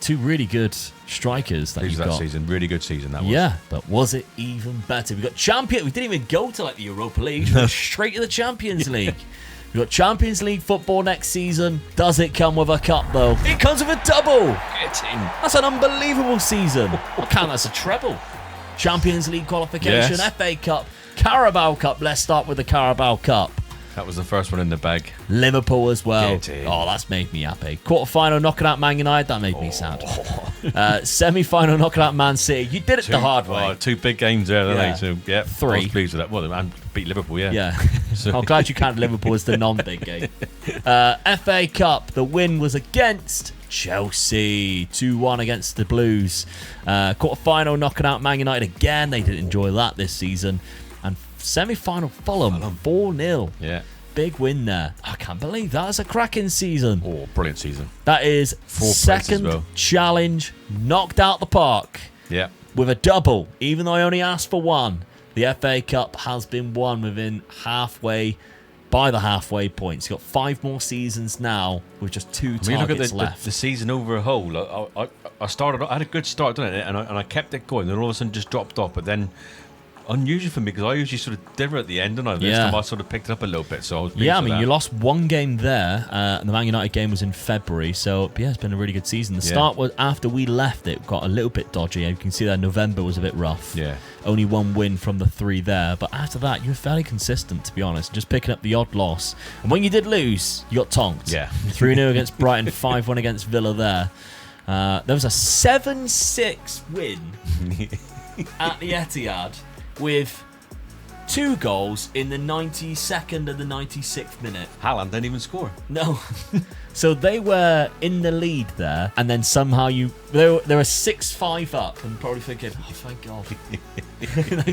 2 really good strikers that you've got. That season, really good season that was. Yeah, but was it even better? We got champion. We didn't even go to like the Europa League. We went straight to the Champions League. We've got Champions League football next season. Does it come with a cup, though? It comes with a double. That's an unbelievable season. I count that's a treble. Champions League qualification, FA Cup, Carabao Cup. Let's start with the Carabao Cup. That was the first one in the bag. Liverpool as well. Oh, that's made me happy. Quarter-final knocking out Man United. That made me sad. Semi-final knocking out Man City. You did it the hard way. 2 big games there, didn't they? So, yeah, 3. I was pleased with that. Well, and beat Liverpool, yeah. Yeah. So. I'm glad you counted Liverpool as the non-big game. FA Cup. The win was against Chelsea. 2-1 against the Blues. Quarter-final knocking out Man United again. They didn't enjoy that this season. And semi-final Fulham 4-0. Yeah. Big win there. I can't believe that. That's a cracking season. Oh, brilliant season. That is 2nd challenge knocked out the park. Yeah. With a double, even though I only asked for 1. The FA Cup has been won within by the halfway point. It's got 5 more seasons now with just 2 targets left. The season over a whole. I had a good start, didn't it? And I kept it going. Then all of a sudden just dropped off. But then unusual for me because I usually sort of did it at the end, and this time I sort of picked it up a little bit. So I was pleased with that. You lost 1 game there, and the Man United game was in February. So it's been a really good season. The start was after we left it got a little bit dodgy. You can see that November was a bit rough. Yeah, only 1 win from the 3 there, but after that you were fairly consistent, to be honest. Just picking up the odd loss, and when you did lose, you got tonked. Yeah, 3-0 against Brighton, 5-1 against Villa there. There was a 7-6 win at the Etihad with 2 goals in the 92nd and the 96th minute. Haaland didn't even score. No. So they were in the lead there, and then somehow they were 6-5 up, and probably thinking, oh, thank God.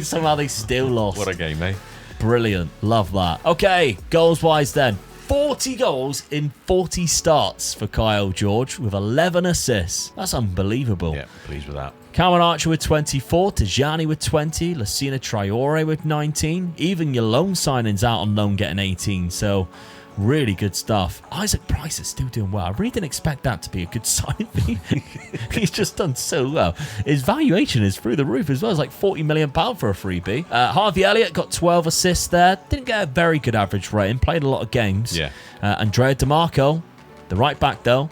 Somehow they still lost. What a game, eh? Brilliant. Love that. Okay, goals-wise then. 40 goals in 40 starts for Kyle George with 11 assists. That's unbelievable. Yeah, pleased with that. Cameron Archer with 24, Tajani with 20, Lucina Traore with 19. Even your loan signings out on loan getting 18. So Really good stuff. Isaac Price is still doing well. I really didn't expect that to be a good sign. He's just done so well. His valuation is through the roof as well. It's like £40 million for a freebie. Harvey Elliott got 12 assists there. Didn't get a very good average rating. Played a lot of games. Yeah. Andrea DiMarco, the right back though,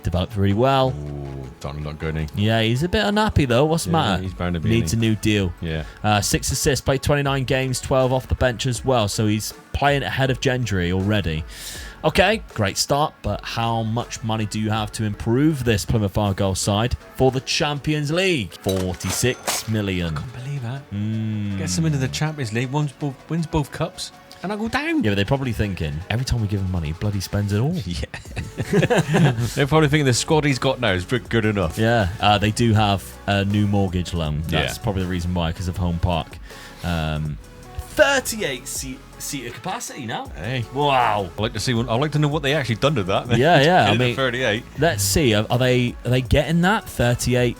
developed really well. Ooh, starting to look good, isn't he? Yeah, he's a bit unhappy though. What's the matter? He's bound to be. Needs a new deal. Yeah. 6 assists, played 29 games, 12 off the bench as well. So he's playing ahead of Gendry already. Okay, great start, but how much money do you have to improve this Plymouth Argyle side for the Champions League? 46 million. I can't believe that. Gets them into the Champions League, wins both cups, and I go down. Yeah, but they're probably thinking, every time we give him money, he bloody spends it all. Yeah. They're probably thinking the squad he's got now is good enough. Yeah, they do have a new mortgage loan. That's Yeah. probably the reason why, because of Home Park. 38 seater capacity now. Hey. Wow. I'd like to know what they actually done to that. Yeah. I I mean, 38 let's see. Are they getting that 38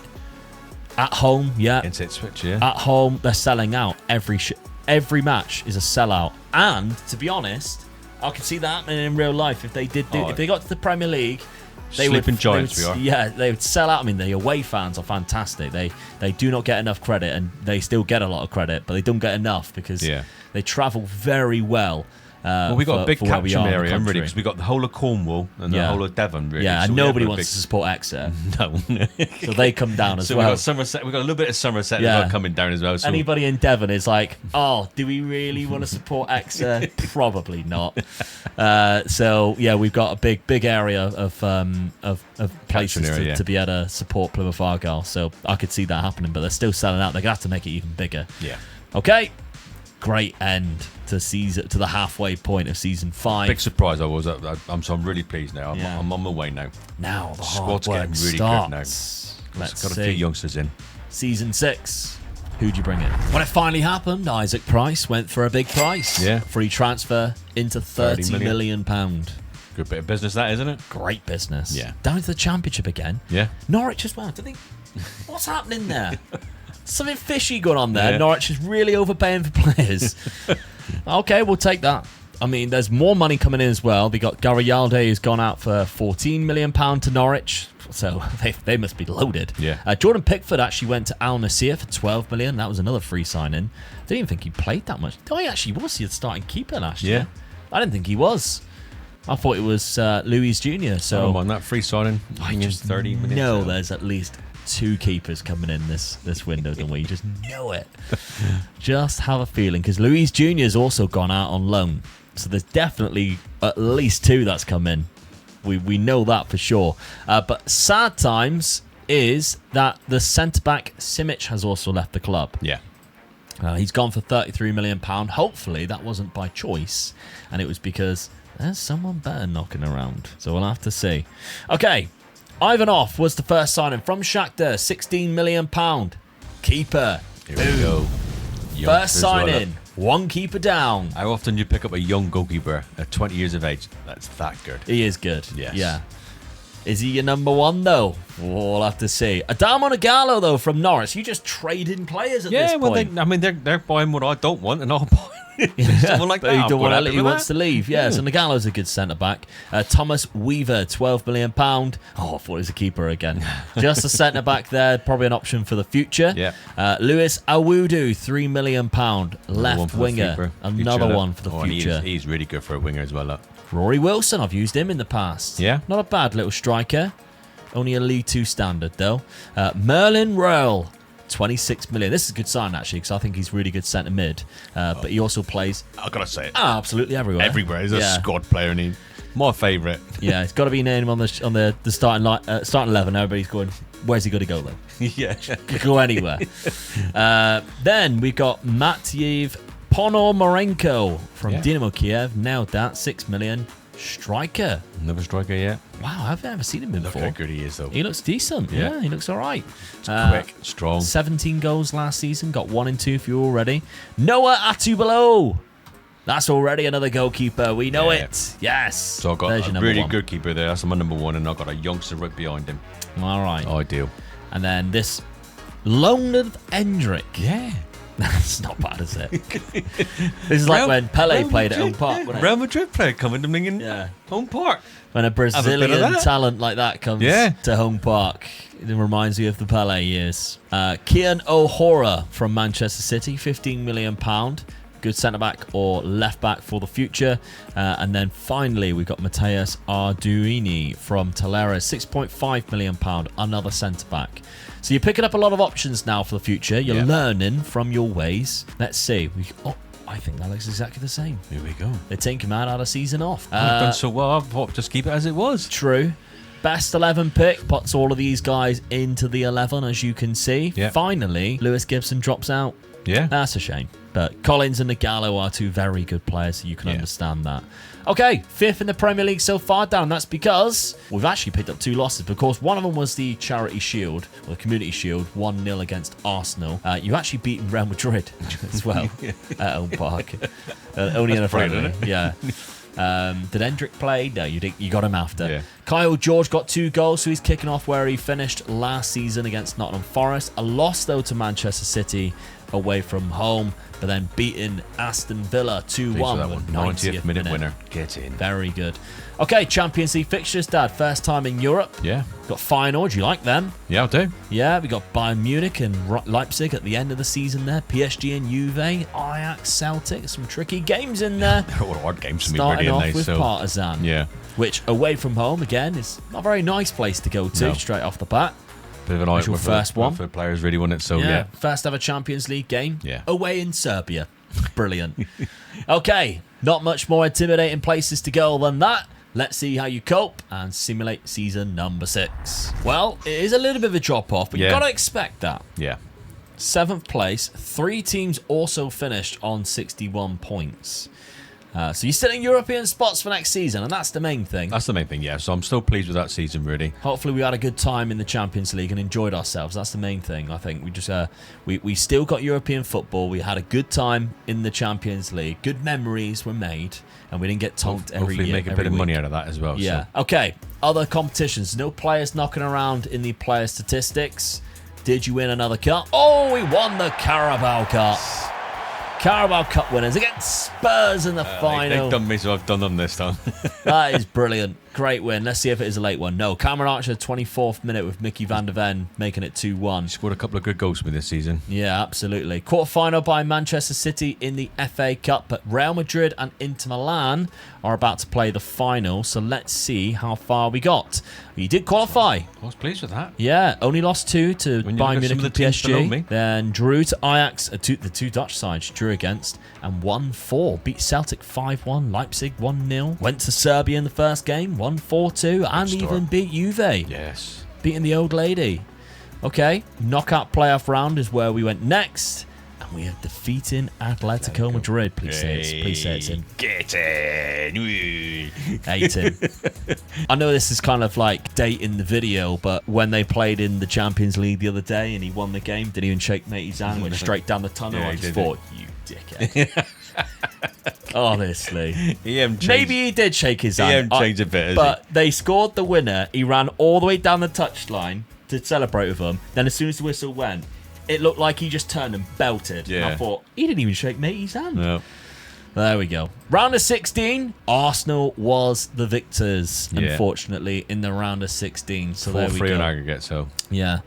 at home? Yeah. into Ipswich, yeah. At home, they're selling out. Every match is a sellout. And to be honest, I could see that happening in real life. If they if they got to the Premier League, Sleeping giants we are. Yeah, they would sell out. I mean, the away fans are fantastic. They do not get enough credit, and they still get a lot of credit, but they don't get enough because they travel very well. Well, we got a big catchment area, really, because we got the whole of Cornwall and the whole of Devon, really. Yeah, so and nobody wants to support Exeter. No. So they come down as so well. we got Somerset. We got a little bit of Somerset as well coming down as well. So. Anybody in Devon is like, oh, do we really want to support Exeter? Probably not. So yeah, we've got a big area of places to be able to support Plymouth Argyle. So I could see that happening, but they're still selling out. They're gonna have to make it even bigger. Yeah. Okay. Great end to the halfway point of season 5. Big surprise I was. I'm really pleased now. I'm on my way now. Now the squad's getting really starts. good now. Let's got see. a few youngsters in. Season 6. Who'd you bring in? When it finally happened, Isaac Price went for a big price. Yeah. Free transfer into £30 million. Good bit of business that, isn't it? Great business. Yeah. Down to the Championship again. Yeah. Norwich as well. What's happening there? Something fishy going on there. Yeah. Norwich is really overpaying for players. Okay, we'll take that. I mean, there's more money coming in as well. They got Garayalde, who's gone out for £14 million to Norwich. So they must be loaded. Yeah. Jordan Pickford actually went to Al Nassr for £12 million. That was another free signing. Didn't even think he played that much. Oh, he actually was. He was starting keeper last year. I didn't think he was. I thought it was Louis Jr. So on that free signing, I just 30 minutes. know there's at least 2 keepers coming in this window, don't we? You just know it. Just have a feeling, because Louis Jr. has also gone out on loan. So there's definitely at least 2 that's come in. We know that for sure. But sad times is that the centre-back Simic has also left the club. Yeah. He's gone for £33 million. Hopefully that wasn't by choice, and it was because there's someone better knocking around. So we'll have to see. Okay. Ivanov was the first signing from Shakhtar, £16 million. Keeper. Here we go. First signing, 1 keeper down. How often do you pick up a young goalkeeper at 20 years of age? That's that good. He is good. Yes. Yeah. Is he your number 1 though? We'll have to see. Adamo Nagalo though from Norwich. You just trading players at this point. They're buying what I don't want, and I'll buy. Someone like but that. He wants to leave. Yeah, so Nagalo's a good centre back. Thomas Weaver, £12 million. Oh, I thought he was a keeper again. Just a centre back there, probably an option for the future. Yeah. Lewis Awudu, £3 million. Left winger, another one for the future. He's really good for a winger as well. Look. Rory Wilson, I've used him in the past. Yeah. Not a bad little striker. Only a League 2 standard though. Merlin Royal, £26 million. This is a good sign actually, because I think he's really good centre mid. But he also plays. I gotta say it. Absolutely everywhere. Everywhere. He's a squad player, and he's my favourite. Yeah, it's got to be named on the starting 11. Everybody's going, where's he going to go though? Yeah, Could go anywhere. Then we got Matyev Ponomarenko from Dynamo Kiev. Now that £6 million. Striker. Another striker, yeah. Wow, I've never seen him before. Look how good he is, though. He looks decent. Yeah, he looks all right. Quick, strong. 17 goals last season. Got 1 and 2 for you already. Noah Atubalo. That's already another goalkeeper. We know it. Yes. So I've got a really good keeper there. That's my number 1, and I've got a youngster right behind him. All right. Ideal. And then this Leonard Endrick. Yeah. That's not bad, is it? This is like when Pele played at home park. Real Madrid player coming to Mingen home park. When a Brazilian talent like that comes to home park, it reminds me of the Pele years. Kian O'Hora from Manchester City, £15 million. Good centre-back or left-back for the future. And then finally, we've got Matheus Arduini from Tolera, £6.5 million, another centre-back. So you're picking up a lot of options now for the future. You're learning from your ways. Let's see. I think that looks exactly the same. Here we go. They take him out a season off. We've done so well. I thought just keep it as it was. True. Best 11 pick puts all of these guys into the 11, as you can see. Yeah. Finally, Lewis Gibson drops out. Yeah. That's a shame. But Collins and Ngallo are two very good players, so you can understand that. Okay, 5th in the Premier League so far, Dan. That's because we've actually picked up 2 losses. Because one of them was the Charity Shield, or the Community Shield, 1-0 against Arsenal. You actually beaten Real Madrid as well at home park. Only in a friendly. Yeah. Did Hendrick play? No, you got him after. Yeah. Kyle George got 2 goals, so he's kicking off where he finished last season against Nottingham Forest. A loss, though, to Manchester City away from home, but then beating Aston Villa 2-1 with 90th minute winner. Get in. Very good. Okay, Champions League fixtures, Dad. First time in Europe. Yeah. Got Feyenoord. Do you like them? Yeah, I do. Yeah, we got Bayern Munich and Leipzig at the end of the season there. PSG and Juve, Ajax, Celtic. Some tricky games in there. They're all hard games for me, Starting really, off with Partizan. Yeah. Which, away from home, again, is not a very nice place to go to straight off the bat. Bit of an your first one for players really want it, so first ever Champions League game. Yeah. Away in Serbia. Brilliant. Okay, not much more intimidating places to go than that. Let's see how you cope and simulate season number 6. Well, it is a little bit of a drop off, but you've got to expect that. Yeah. 7th place, 3 teams also finished on 61 points. So you're still in European spots for next season, and that's the main thing. That's the main thing, yeah. So I'm still pleased with that season, really. Hopefully we had a good time in the Champions League and enjoyed ourselves. That's the main thing. I think we just we still got European football. We had a good time in the Champions League. Good memories were made, and we didn't get tonked every year. Hopefully make a bit of money out of that as well. Yeah. So. Okay. Other competitions. No players knocking around in the player statistics. Did you win another cup? Oh, we won the Carabao Cup. Carabao Cup winners against Spurs in the final. They've done me, so I've done them this time. That is brilliant. Great win. Let's see if it is a late one. No, Cameron Archer, 24th minute with Mickey van der Ven making it 2-1. He scored a couple of good goals for me this season. Yeah, absolutely. Quarter-final by Manchester City in the FA Cup, but Real Madrid and Inter Milan are about to play the final, so let's see how far we got. You did qualify. I was pleased with that. Yeah, only lost 2 to Bayern Munich and PSG. Then drew to Ajax, the 2 Dutch sides drew against, and won 4. Beat Celtic 5-1, Leipzig 1-0. Went to Serbia in the first game, won 4-2, and even beat Juve. Yes. Beating the old lady. Okay, knockout playoff round is where we went next. And we are defeating Atletico Madrid. Please say it's in. Get in. 18. I know this is kind of like dating the video, but when they played in the Champions League the other day and he won the game, didn't even shake matey's hand, went straight down the tunnel. I just thought, you dickhead. Honestly. Maybe he did shake his hand. He changed a bit, but they scored the winner. He ran all the way down the touchline to celebrate with them. Then as soon as the whistle went, it looked like he just turned and belted. Yeah. And I thought, he didn't even shake matey's hand. No. There we go. Round of 16, Arsenal was the victors, unfortunately, in the round of 16. So there we go. 4-3 on aggregate, so. Yeah.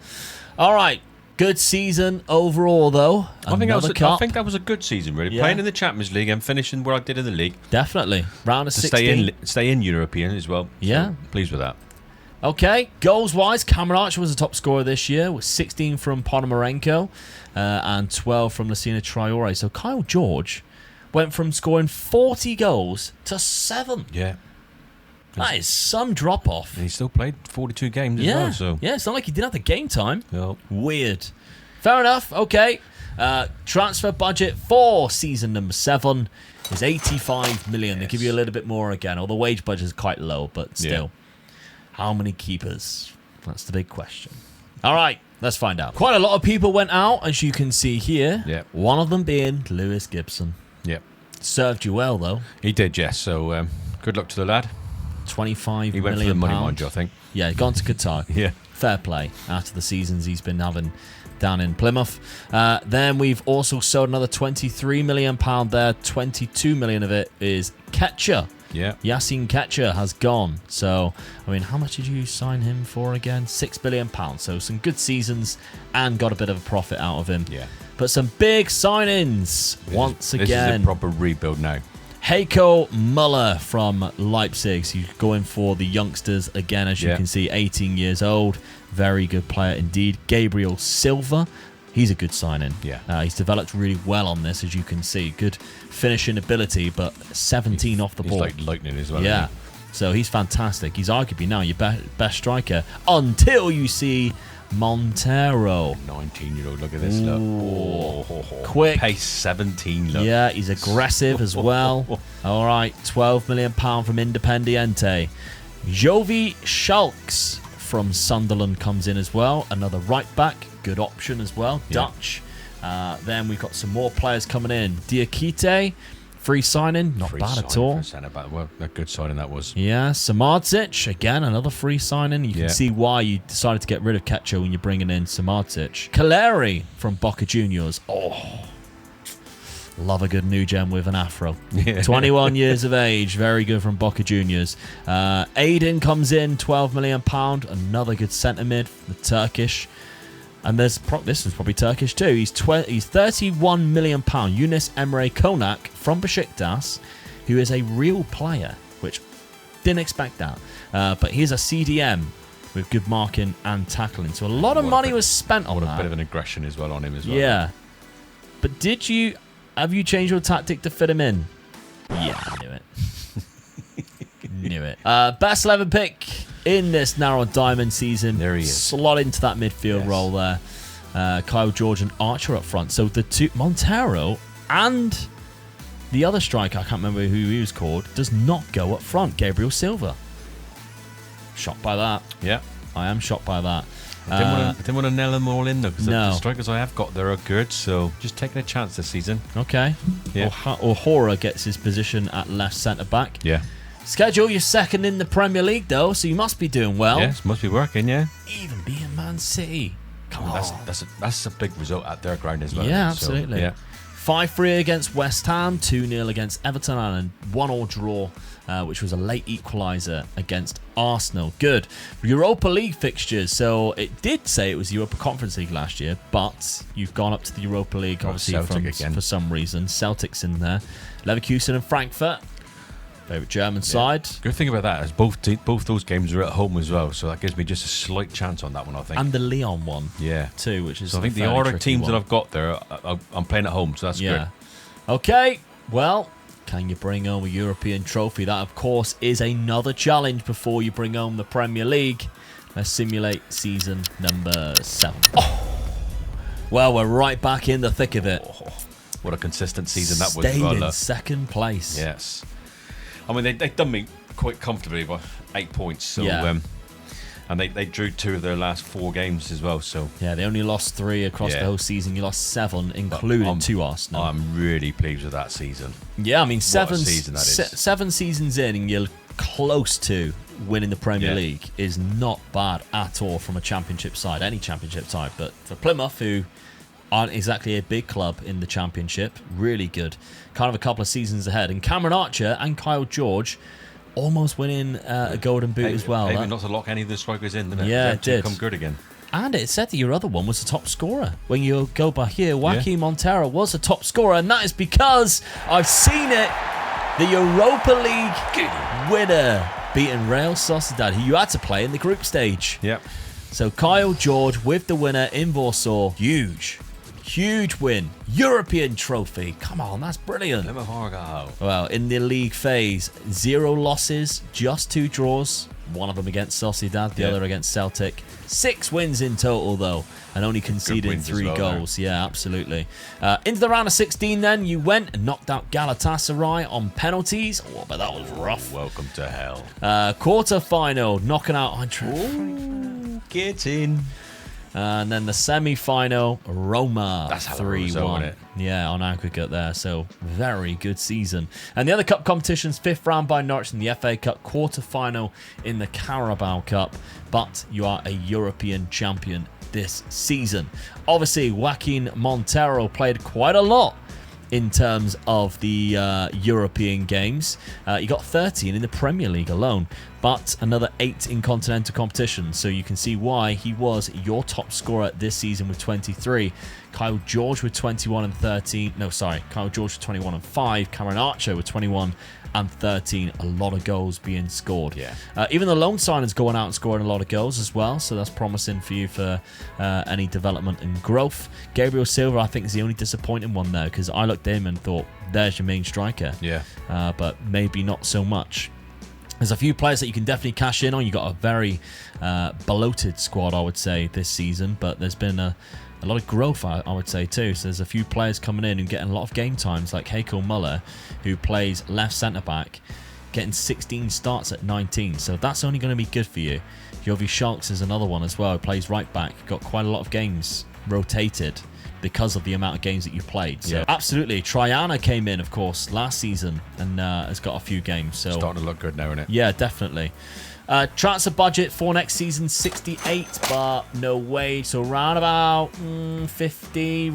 All right. Good season overall, though. I think that was a good season, really. Playing in the Champions League and finishing where I did in the league. Definitely. Round of 16. Stay in European as well. Yeah. So pleased with that. Okay, goals-wise, Cameron Archer was the top scorer this year, with 16 from Ponomarenko and 12 from Lucina Traore. So Kyle George went from scoring 40 goals to 7. Yeah. That is some drop-off. And he still played 42 games as well. So. Yeah, it's not like he didn't have the game time. No. Weird. Fair enough, okay. Transfer budget for season number 7 is 85 million. They give you a little bit more again, although the wage budget is quite low, but still. Yeah. How many keepers? That's the big question. All right, let's find out. Quite a lot of people went out, as you can see here. Yep. One of them being Lewis Gibson. Yep. Served you well, though. He did, yes. So good luck to the lad. 25 He went million for the money, pounds. mind you, I think. Yeah, gone to Qatar. Yeah. Fair play after the seasons he's been having down in Plymouth. Then we've also sold another £23 million there. 22 million of it is Ketcher. Yeah. Yassine Ketcher has gone. So, I mean, how much did you sign him for again? £6 billion. So some good seasons and got a bit of a profit out of him. Yeah. But some big signings once again. This is a proper rebuild now. Heiko Muller from Leipzig. So you're going for the youngsters again, as you can see, 18 years old. Very good player indeed. Gabriel Silva. He's a good signing. Yeah. He's developed really well on this, as you can see. Good finishing ability, but 17 off the ball. He's like lightning as well. Yeah. So he's fantastic. He's arguably now your best striker until you see Montero. 19-year-old. Look at this. Look. Quick. Pace 17. Look. Yeah, he's aggressive as well. All right. £12 million from Independiente. Jovi Schalks from Sunderland comes in as well. Another right back. Good option as well. Yeah. Dutch. Then we've got some more players coming in. Diakite, free signing. Not bad at all. Well, a good signing that was. Yeah. Samardzic, again, another free signing. You can see why you decided to get rid of Ketcher when you're bringing in Samardzic. Caleri from Boca Juniors. Oh, love a good new gem with an afro. 21 years of age. Very good from Boca Juniors. Aiden comes in, £12 million. Another good centre mid, the Turkish. And this is probably Turkish too. He's £31 million. Yunus Emre Konak from Besiktas, who is a real player, which didn't expect that. But he's a CDM with good marking and tackling. So a lot of money was spent on that. A bit of an aggression as well on him as well. Yeah. But have you changed your tactic to fit him in? Yeah, I knew it. Knew it. Best 11 pick in this narrow diamond season. There he is. Slot into that midfield role there. Kyle George and Archer up front. So the two, Montero and the other striker, I can't remember who he was called, does not go up front. Gabriel Silva. Shocked by that. Yeah. I am shocked by that. I didn't want to nail them all in though, because No. the strikers I have got there are good, so just taking a chance this season. Okay. Yeah. O'Hora gets his position at left centre back. Yeah. Schedule, you're second in the Premier League though, so you must be doing well. Yes, must be working, yeah. Even being Man City. Come on. That's a big result at their ground as well. Yeah, so, absolutely. yeah. 5-3 against West Ham, 2-0 against Everton, and a 1-1 draw, which was a late equaliser against Arsenal. Good. Europa League fixtures. So it did say it was Europa Conference League last year, but you've gone up to the Europa League, obviously, for some reason. Celtic's in there. Leverkusen and Frankfurt. Favourite German side. Good thing about that is both those games are at home as well, so that gives me just a slight chance on that one, I think. And the Lyon one, too, which is. So I think the order teams that I've got there, I'm playing at home, so that's good. Okay, well, can you bring home a European trophy? That, of course, is another challenge before you bring home the Premier League. Let's simulate season number 7. Well, we're right back in the thick of it. What a consistent season that was. Stayed in second place. Yes. I mean, they've done me quite comfortably by 8 points. So, and they drew 2 of their last 4 games as well. So yeah, they only lost 3 across the whole season. You lost 7, including 2 Arsenal. I'm really pleased with that season. Yeah, I mean, 7 seasons in and you're close to winning the Premier League is not bad at all from a championship side, any championship side. But for Plymouth, who aren't exactly a big club in the championship, really good. Kind of a couple of seasons ahead. And Cameron Archer and Kyle George almost winning a golden boot as well. Maybe not to lock any of the strikers in, didn't it? Yeah, it did. Come good again. And it said that your other one was the top scorer. When you go by here, Joaquin Montero was the top scorer, and that is because I've seen it. The Europa League winner beating Real Sociedad, who you had to play in the group stage. Yep. So Kyle George with the winner in Warsaw. Huge win. European trophy. Come on, that's brilliant. Plymouth Argyle. Well, in the league phase, 0 losses, just 2 draws. One of them against Sociedad, the other against Celtic. 6 wins in total, though, and only conceded 3 goals. There. Yeah, absolutely. Into the round of 16, then, you went and knocked out Galatasaray on penalties. Oh, but that was rough. Welcome to hell. Quarter-final, knocking out Eintracht. Get in. And then the semi-final, Roma. That's how 3-1. It? Yeah, on aggregate there. So, very good season. And the other cup competitions, 5th round by Norwich in the FA Cup, quarter-final in the Carabao Cup. But you are a European champion this season. Obviously, Joaquin Montero played quite a lot in terms of the European games. He got 13 in the Premier League alone, but another 8 in continental competition. So you can see why he was your top scorer this season with 23. Kyle George with 21 and 13. No, sorry. Kyle George with 21 and 5. Cameron Archer with 21 and 13. A lot of goals being scored. Yeah. Even the loan signers going out and scoring a lot of goals as well. So that's promising for you for any development and growth. Gabriel Silva, I think, is the only disappointing one there, because I looked at him and thought, there's your main striker. Yeah. But maybe not so much. There's a few players that you can definitely cash in on. You've got a very bloated squad, I would say, this season. But there's been a lot of growth, I would say, too. So there's a few players coming in and getting a lot of game times, like Heiko Muller, who plays left centre-back, getting 16 starts at 19. So that's only going to be good for you. Jovi Schalks is another one as well, who plays right-back. Got quite a lot of games rotated because of the amount of games that you played. So absolutely. Triana came in, of course, last season and has got a few games. So starting to look good now, isn't it? Yeah, definitely. Transfer budget for next season, 68, but no wage. So round about 50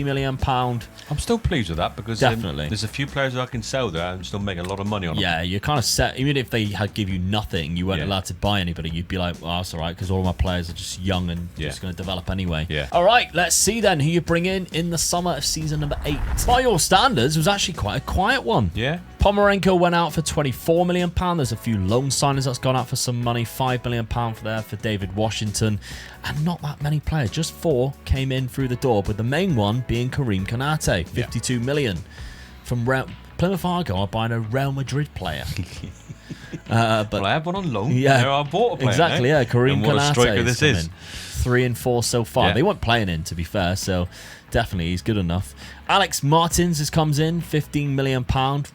million pound. I'm still pleased with that, because Definitely. There's a few players I can sell there and still make a lot of money on them. Yeah, you're kind of set. Even if they had give you nothing, you weren't allowed to buy anybody, you'd be like, well, that's all right, because all of my players are just young and just going to develop anyway. Yeah. All right, let's see then who you bring in the summer of season number 8. By your standards, it was actually quite a quiet one. Yeah. Pomerenko went out for £24 million. There's a few loan signings that's gone out for some money. £5 million for David Washington. And not that many players. Just 4 came in through the door, with the main one being Karim Konate. £52 million. From Plymouth Argyle buying a Real Madrid player. But I have one on loan. Yeah, I bought a player. Exactly, now. yeah. Karim And what a Konate striker this is. 3 and 4 so far. Yeah. They weren't playing in, to be fair, so definitely he's good enough. Alex Martins comes in, £15 million.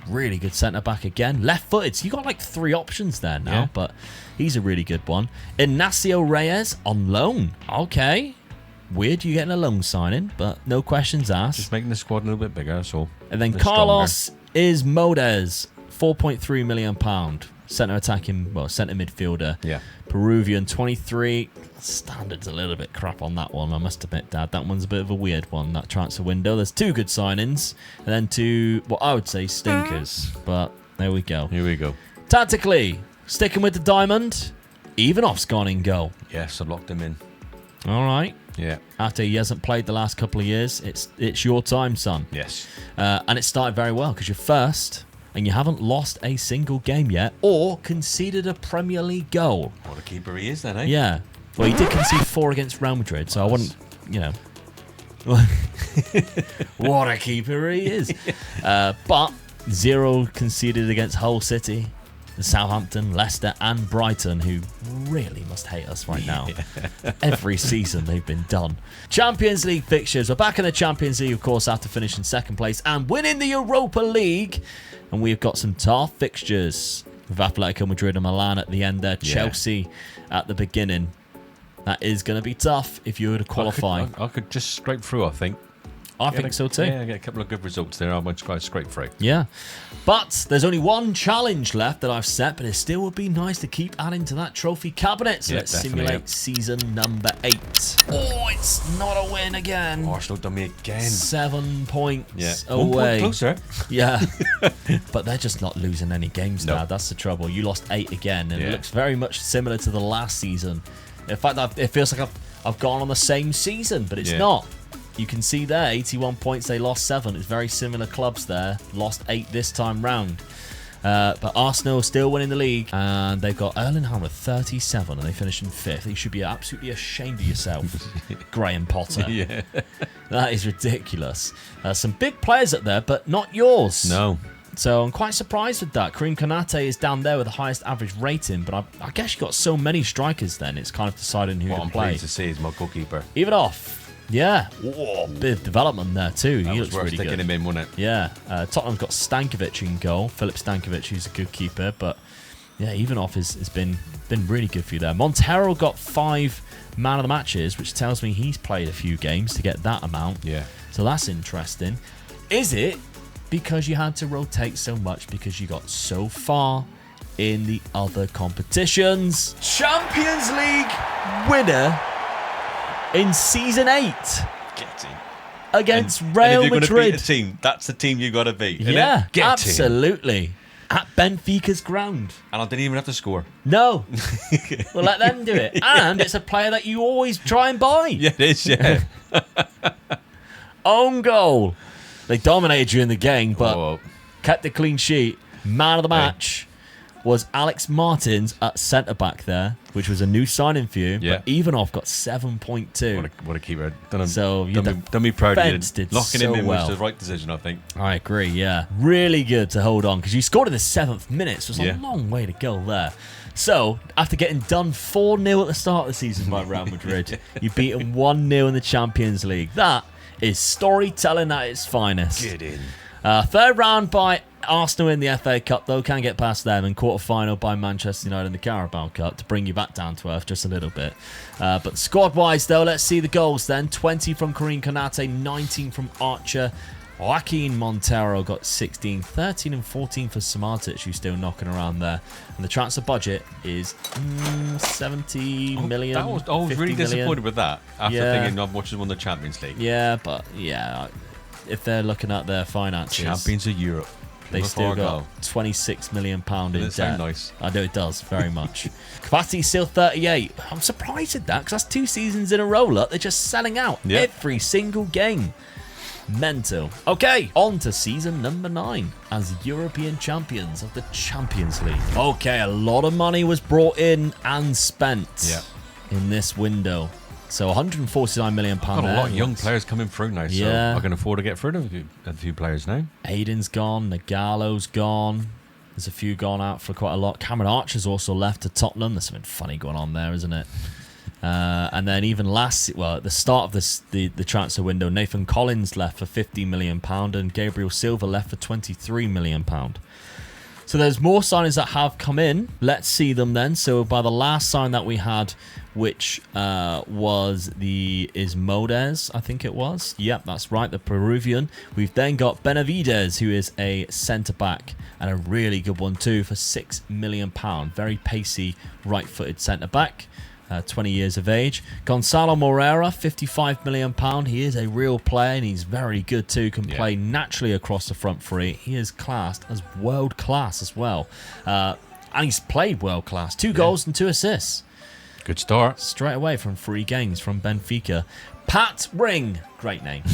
Really good centre-back again. Left-footed, so you got like 3 options there now, but he's a really good one. Ignacio Reyes on loan. Okay. Weird you getting a loan signing, but no questions asked. Just making the squad a little bit bigger, that's all. And then Carlos Ismodes, £4.3 million. Centre midfielder. Yeah. Peruvian, 23. Standards a little bit crap on that one, I must admit, Dad. That one's a bit of a weird one, that transfer window. There's 2 good signings, and then 2, what I would say, stinkers. But there we go. Here we go. Tactically, sticking with the diamond, Ivanov's gone in goal. Yes, I locked him in. All right. Yeah. After he hasn't played the last couple of years, it's your time, son. Yes. And it started very well, because you're first, and you haven't lost a single game yet, or conceded a Premier League goal. What a keeper he is then, eh? Yeah. Well, he did concede 4 against Real Madrid, so I wouldn't, what a keeper he is. But 0 conceded against Hull City, Southampton, Leicester, and Brighton, who really must hate us right now. Every season they've been done. Champions League fixtures. We're back in the Champions League, of course, after finishing 2nd place and winning the Europa League. And we've got some tough fixtures with Atletico Madrid and Milan at the end there. Chelsea at the beginning. That is going to be tough if you were to qualify. I could just scrape through, I think. I think so too. Yeah, get a couple of good results there. I went scrape through. Yeah. But there's only one challenge left that I've set, but it still would be nice to keep adding to that trophy cabinet. So let's simulate season number 8. Oh, it's not a win again. Arsenal done me again. 7 points away. 1 point closer. Yeah. But they're just not losing any games now. That's the trouble. You lost 8 again, and it looks very much similar to the last season. In fact, it feels like I've gone on the same season, but it's not. You can see there, 81 points, they lost 7. It's very similar clubs there. Lost 8 this time round. But Arsenal still winning the league, and they've got Erling Haaland 37, and they finished in 5th. You should be absolutely ashamed of yourself, Graham Potter. Yeah. That is ridiculous. Some big players up there, but not yours. No. So I'm quite surprised with that. Karim Konate is down there with the highest average rating, but I guess you've got so many strikers then, it's kind of deciding who to play. What I'm pleased to see is my goalkeeper. Ivanov. Yeah. Whoa, bit of development there too. He looks really good. Sticking him in, wasn't it? Yeah. Tottenham's got Stankovic in goal. Filip Stankovic, who's a good keeper, but yeah, Ivanov has been really good for you there. Montero got 5 man of the matches, which tells me he's played a few games to get that amount. Yeah. So that's interesting. Is it because you had to rotate so much because you got so far in the other competitions? Champions League winner in Season 8 Get in. against And Real if you're Madrid. going to beat a team, that's the team you got to beat. Yeah, Get absolutely. At Benfica's ground. And I didn't even have to score. No. We'll let them do it. And it's a player that you always try and buy. Yeah, it is, yeah. Own goal. They dominated you in the game, but Oh, kept the clean sheet. Man of the match was Alex Martins at centre-back there, which was a new signing for you. Yeah. But Ivanov got 7.2. what a keeper. Done your me proud of you. defence did Locking so him in well. was the right decision, I think. I agree, yeah. Really good to hold on because you scored in the 7th minute, so it's Yeah. a long way to go there. So, after getting done 4-0 at the start of the season by Real Madrid, you beat them 1-0 in the Champions League. That is storytelling at its finest. Get in. Third round by Arsenal in the FA Cup, though, can't get past them. And quarter-final by Manchester United in the Carabao Cup to bring you back down to earth just a little bit. But squad-wise, though, let's see the goals then. 20 from Karim Konate, 19 from Archer. Joaquin Montero got 16, 13 and 14 for Samatic, who's still knocking around there. And the transfer budget is 70 million. I was really disappointed with that after thinking I've watched them won the Champions League. Yeah, but if they're looking at their finances, Champions of Europe. they still got £26 million in Doesn't debt. it sound nice? I know it does, very much. Capacity's still 38. I'm surprised at that because that's 2 seasons in a row. Look, they're just selling out every single game. Mental. Okay, on to season number 9 as European champions of the Champions League. Okay, a lot of money was brought in and spent in this window. So £149 million. Got a lot of young players coming through now, so Yeah. I can afford to get through a few players now. Aiden's gone, Nagalo's gone. There's a few gone out for quite a lot. Cameron Archer's also left to Tottenham. There's something funny going on there, isn't it? And then even at the start of the transfer window, Nathan Collins left for £50 million and Gabriel Silva left for £23 million. So there's more signings that have come in. Let's see them then. So by the last sign that we had, which was the Ismodes, I think it was. Yep, that's right, the Peruvian. We've then got Benavides, who is a centre-back and a really good one too for £6 million. Very pacey, right-footed centre-back. 20 years of age. Gonzalo Moreira, £55 million. He is a real player and he's very good too. Can play naturally across the front three. He is classed as world class as well. And he's played world class. 2 goals and 2 assists. Good start. Straight away from 3 games from Benfica. Pat Ring. Great name.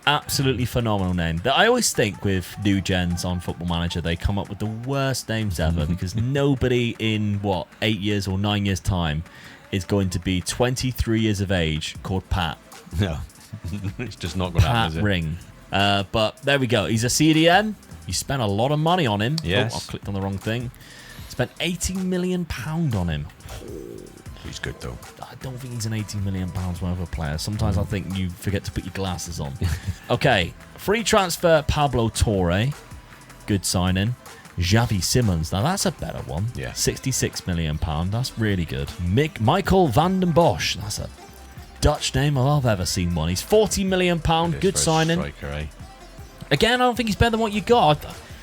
Absolutely phenomenal name. I always think with new gens on Football Manager, they come up with the worst names ever because nobody in, 8 years or 9 years' time is going to be 23 years of age called Pat. No, it's just not going to happen, is Pat it? Ring. But there we go. He's a CDM. You spent a lot of money on him. Yes. Oh, I clicked on the wrong thing. Spent £80 million on him. He's good, though. I don't think he's an £80 million worth of player. Sometimes I think you forget to put your glasses on. Okay, free transfer Pablo Torre. Good signing. Xavi Simons. Now that's a better one. Yeah. £66 million. That's really good. Michael van den Bosch. That's a Dutch name I've ever seen one. He's £40 million. Good signing. Striker, eh? Again, I don't think he's better than what you got.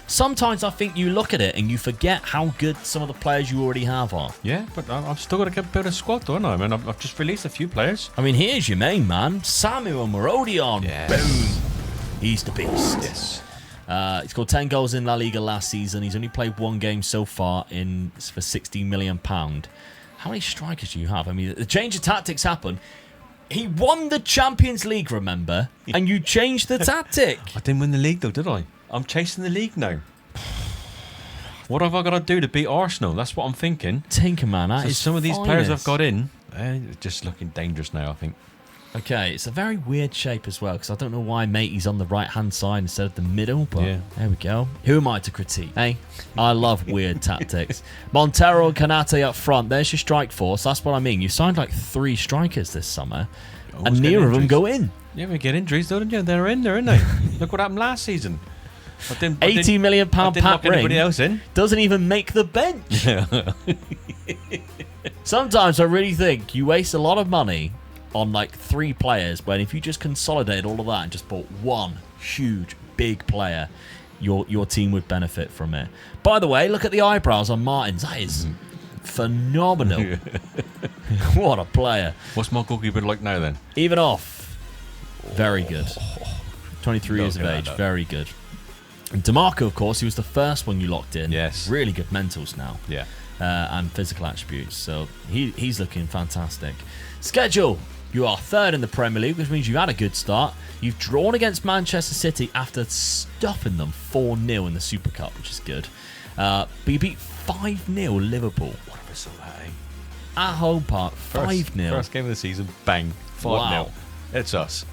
Sometimes I think you look at it and you forget how good some of the players you already have are. Yeah, but I've still got to build a squad, don't I? I mean, I've just released a few players. I mean, here's your main man, Samuel Marodion. Yes. Boom. He's the beast. Yes. He scored 10 goals in La Liga last season. He's only played 1 game so far for £16 million. How many strikers do you have? I mean, the change of tactics happened. He won the Champions League, remember? And you changed the tactic. I didn't win the league, though, did I? I'm chasing the league now. What have I got to do to beat Arsenal? That's what I'm thinking. Tinkerman, that is some of these players I've finest. got in, just looking dangerous now, I think. Okay, it's a very weird shape as well, because I don't know why Matey's on the right-hand side instead of the middle, but there we go. Who am I to critique? Hey, I love weird tactics. Montero and Konate up front. There's your strike force. That's what I mean. You signed like 3 strikers this summer, and neither of them go in. Yeah, we get injuries, don't you? They're in there, aren't they? Look what happened last season. £80 million Pat Ring else in. doesn't even make the bench. Sometimes I really think you waste a lot of money on like 3 players when if you just consolidated all of that and just bought one huge big player, your team would benefit from it. By the way, look at the eyebrows on Martins. That is phenomenal. What a player. What's my goalkeeper like now then? Even off. Very good. 23 years of age. Very good. And DeMarco, of course, he was the first one you locked in. Yes. Really good mentals now. Yeah. And physical attributes. So he's looking fantastic. Schedule. You are third in the Premier League, which means you had a good start. You've drawn against Manchester City after stopping them 4-0 in the Super Cup, which is good. But you beat 5-0 Liverpool. What a result that, At home park, 5-0. First game of the season, bang, 5-0. Wow. It's us.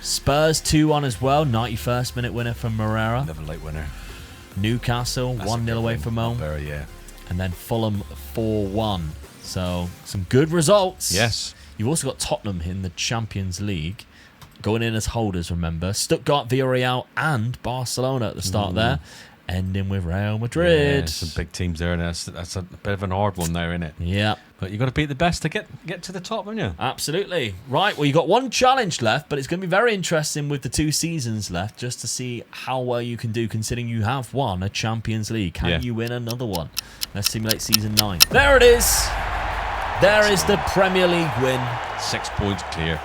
Spurs 2-1 as well, 91st minute winner from Moreira. Another late winner. Newcastle 1-0 away from home. Yeah. And then Fulham 4-1. So some good results. Yes. You've also got Tottenham in the Champions League. Going in as holders, remember. Stuttgart, Villarreal and Barcelona at the start there. Ending with Real Madrid. Yeah, some big teams there, and that's a bit of an hard one there, isn't it? Yeah. But you've got to beat the best to get to the top, haven't you? Absolutely. Right, well, you've got one challenge left, but it's going to be very interesting with the 2 seasons left just to see how well you can do considering you have won a Champions League. Can you win another one? Let's simulate season 9. There it is. There is the Premier League win. 6 points clear.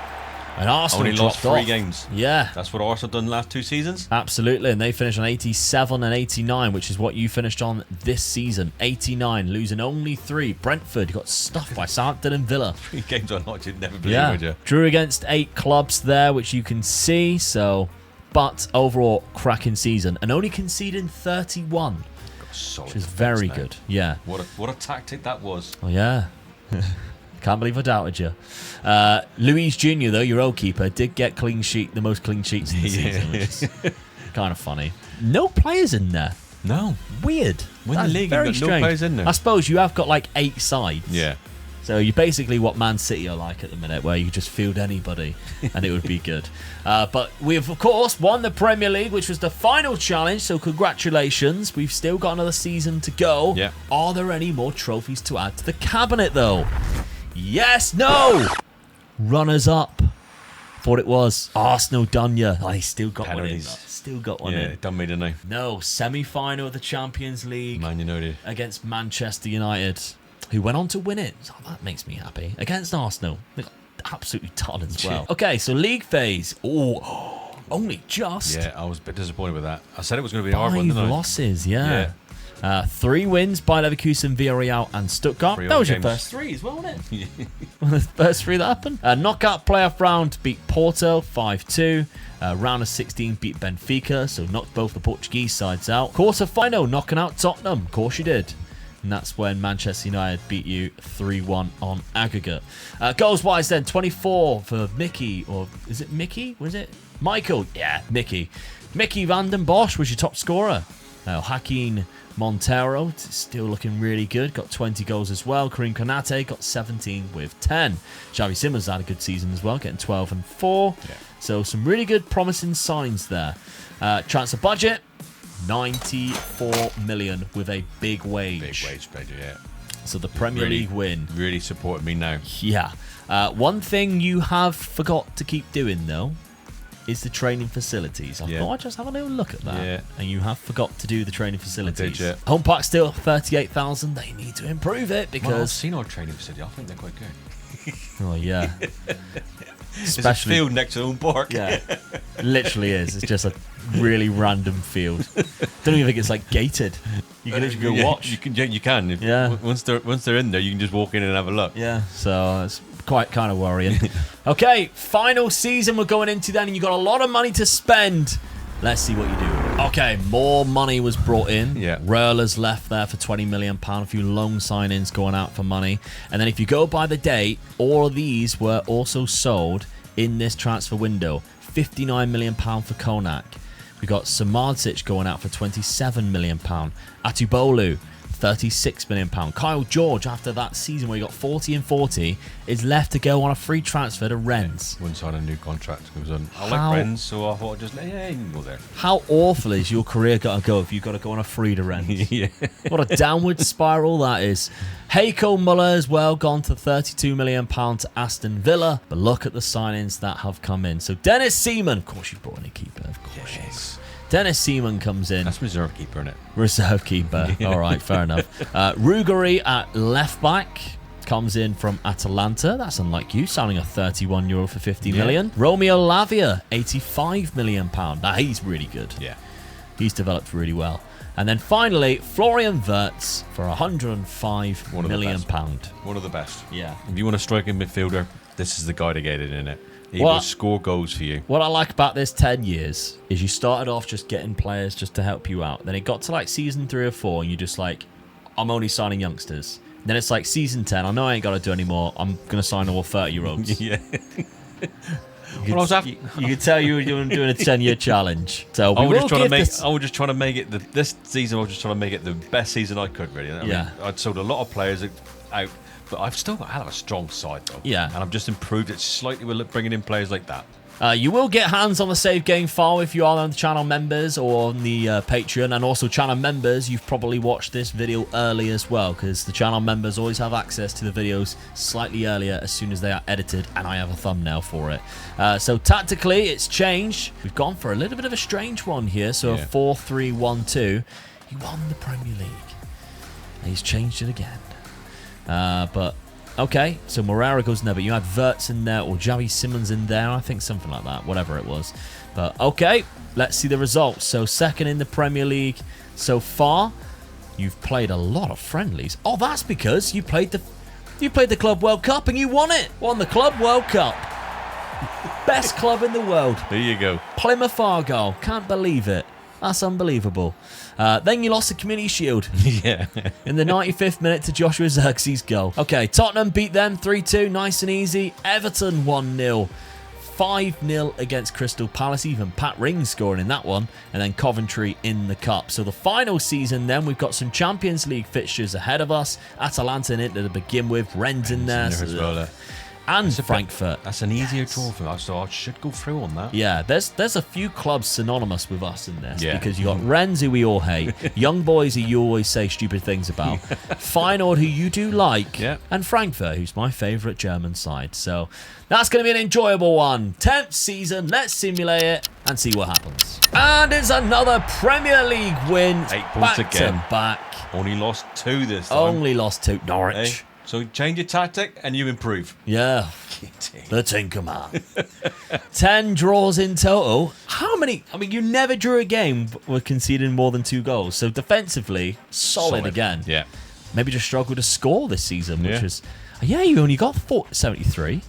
And Arsenal only lost 3 off. games. Yeah. That's what Arsenal done the last 2 seasons. Absolutely, and they finished on 87 and 89, which is what you finished on this season. 89, losing only 3. Brentford got stuffed by Southampton and Villa. 3 games on watch, you'd never believe, would you? Drew against 8 clubs there, which you can see. But overall, cracking season, and only conceding 31, which is very good. Yeah. What a tactic that was. Oh yeah. Can't believe I doubted you. Luis Jr., though, your old keeper, did get the most clean sheets in the season, which is kind of funny. No players in there. No. Weird. Win the league, very you've got strange. no players in there. I suppose you have got like 8 sides. Yeah. So you're basically what Man City are like at the minute, where you just field anybody and it would be good. But we've, of course, won the Premier League, which was the final challenge, so congratulations. We've still got another season to go. Yeah. Are there any more trophies to add to the cabinet, though? Yes, no! Runners up. Thought it was. Arsenal done ya. Oh, he still got Penalties. one in. Still got one Yeah, in. it done me, didn't they? No, semi-final of the Champions League. Man United. Against Manchester United, who went on to win it. So that makes me happy. Against Arsenal. They got absolutely ton as well. Okay, so league phase. Oh, only just. Yeah, I was a bit disappointed with that. I said it was going to be a hard one, didn't I? 5 losses, yeah. 3 wins by Leverkusen, Villarreal and Stuttgart. 3 That was your games. first 3 as well, wasn't it? The first 3 that happened. Knockout playoff round beat Porto 5-2. Round of 16 beat Benfica, so knocked both the Portuguese sides out. Quarter final, knocking out Tottenham. Of course you did. And that's when Manchester United beat you 3-1 on aggregate. Goals-wise then, 24 for Mickey, or is it Mickey? Was it? Michael. Yeah, Mickey. Mickey van den Bosch was your top scorer. Joaquin Montero still looking really good. Got 20 goals as well. Karim Konate got 17 with 10. Xavi Simons had a good season as well, getting 12 and 4. Yeah. So some really good promising signs there. Transfer budget, 94 million with a big wage. Big wage, yeah. So the Premier League win. Really supported me now. Yeah. One thing you have forgot to keep doing, though, is the training facilities. I thought I'd just have a little look at that. Yeah. And you have forgot to do the training facilities. I did, yeah. Home Park still 38,000. They need to improve it because... Well, I've seen our training facility. I think they're quite good. Oh, yeah. Especially, it's a field next to Home Park. Yeah. Literally is. It's just a really random field. Don't even think it's like gated. You can literally go watch. You can. Yeah. Once they're in there, you can just walk in and have a look. Yeah. So it's quite kind of worrying. Okay, final season we're going into then, and you've got a lot of money to spend. Let's see what you do. Okay, more money was brought in. Yeah. Röhler's left there for £20 million. A few loan signings going out for money. And then if you go by the date, all of these were also sold in this transfer window. £59 million for Konak. We got Samardzic going out for £27 million. Atubolu, £36 million. Kyle George, after that season where he got 40 and 40, is left to go on a free transfer to Rennes. Wouldn't sign a new contract. I like Rennes, so I thought I'd just, you can go there. How awful is your career got to go if you've got to go on a free to Rennes? Yeah. What a downward spiral that is. Heiko Muller as well, gone to £32 million to Aston Villa. But look at the signings that have come in. So Dennis Seaman, of course you've brought in a keeper, of course. Yes. Dennis Seaman comes in. That's reserve keeper, isn't it? Reserve keeper. All right, fair enough. Ruggeri at left back comes in from Atalanta. That's unlike you, signing a 31 euro for 50 million. Romeo Lavia, 85 million pound. Now he's really good. Yeah. He's developed really well. And then finally, Florian Wirtz for 105 million pound. One of the best. Yeah. If you want a striking midfielder, this is the guy to get it in it. He will score goals for you. What I like about this 10 years is you started off just getting players just to help you out. Then it got to like season 3 or 4 and you're just like, I'm only signing youngsters. Then it's like season 10, I know I ain't got to do any more. I'm going to sign all 30-year-olds. Yeah. You could tell you were doing a 10-year challenge. So I was just trying to make it this season. I was just trying to make it the best season I could. Really. I mean, I'd sold a lot of players out, but I've still got a hell of a strong side though. Yeah, and I've just improved it slightly with bringing in players like that. You will get hands on the save game file if you are on the channel members or on the Patreon, and also channel members, you've probably watched this video early as well, because the channel members always have access to the videos slightly earlier as soon as they are edited, and I have a thumbnail for it. So tactically, it's changed. We've gone for a little bit of a strange one here, so a 4-3-1-2. He won the Premier League, and he's changed it again. But okay, so Moreira goes in there, but you had Wirtz in there, or Javi Simmons in there, I think something like that, whatever it was. But okay, let's see the results. So second in the Premier League so far. You've played a lot of friendlies. Oh, that's because you played the Club World Cup and you won it. Won the Club World Cup. Best club in the world. There you go. Plymouth Argyle. Can't believe it. That's unbelievable. Then you lost the Community Shield. Yeah. In the 95th minute to Joshua Zirkzee goal. Okay, Tottenham beat them 3-2. Nice and easy. Everton 1-0. 5-0 against Crystal Palace. Even Pat Ring scoring in that one. And then Coventry in the Cup. So the final season then, we've got some Champions League fixtures ahead of us. Atalanta in it to begin with. Rennes in there. As well, and Frankfurt. That's an easier draw for us, so I should go through on that. Yeah, there's a few clubs synonymous with us in this, because you got Rennes, who we all hate, Young Boys, who you always say stupid things about, Feyenoord, who you do like, and Frankfurt, who's my favourite German side. So that's going to be an enjoyable one. 10th season, let's simulate it and see what happens. And it's another Premier League win. 8 points again. To back. Only lost 2 this time. Only lost 2. Norwich. Hey. So change your tactic and you improve. Yeah. The Tinker Man. 10 draws in total. How many? I mean, you never drew a game with conceding more than 2 goals. So defensively, solid again. Yeah. Maybe just struggled to score this season, which is... Yeah, you only got 73,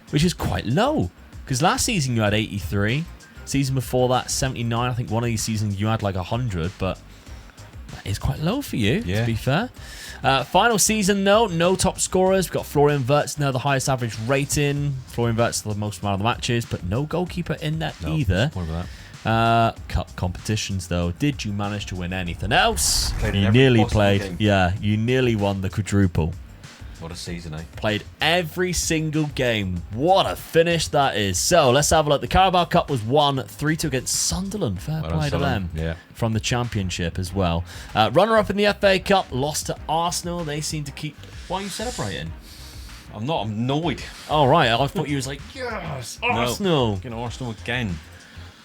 which is quite low. Because last season you had 83. Season before that, 79. I think one of these seasons you had like 100, but... That is quite low for you, to be fair. Final season, though, no top scorers. We've got Florian Wirtz now, the highest average rating. Florian Wirtz, the most amount of the matches, but no goalkeeper in that either. What about that? Cup competitions, though. Did you manage to win anything else? You nearly played. Game. Yeah, you nearly won the quadruple. What a season, eh? Played every single game. What a finish that is. So, let's have a look. The Carabao Cup was won 3-2 against Sunderland. Fair play to them. Yeah. From the Championship as well. Runner-up in the FA Cup, lost to Arsenal. They seem to keep... Why are you celebrating? I'm not. I'm annoyed. Oh, right. I thought you was like, yes, Arsenal. No, Arsenal again.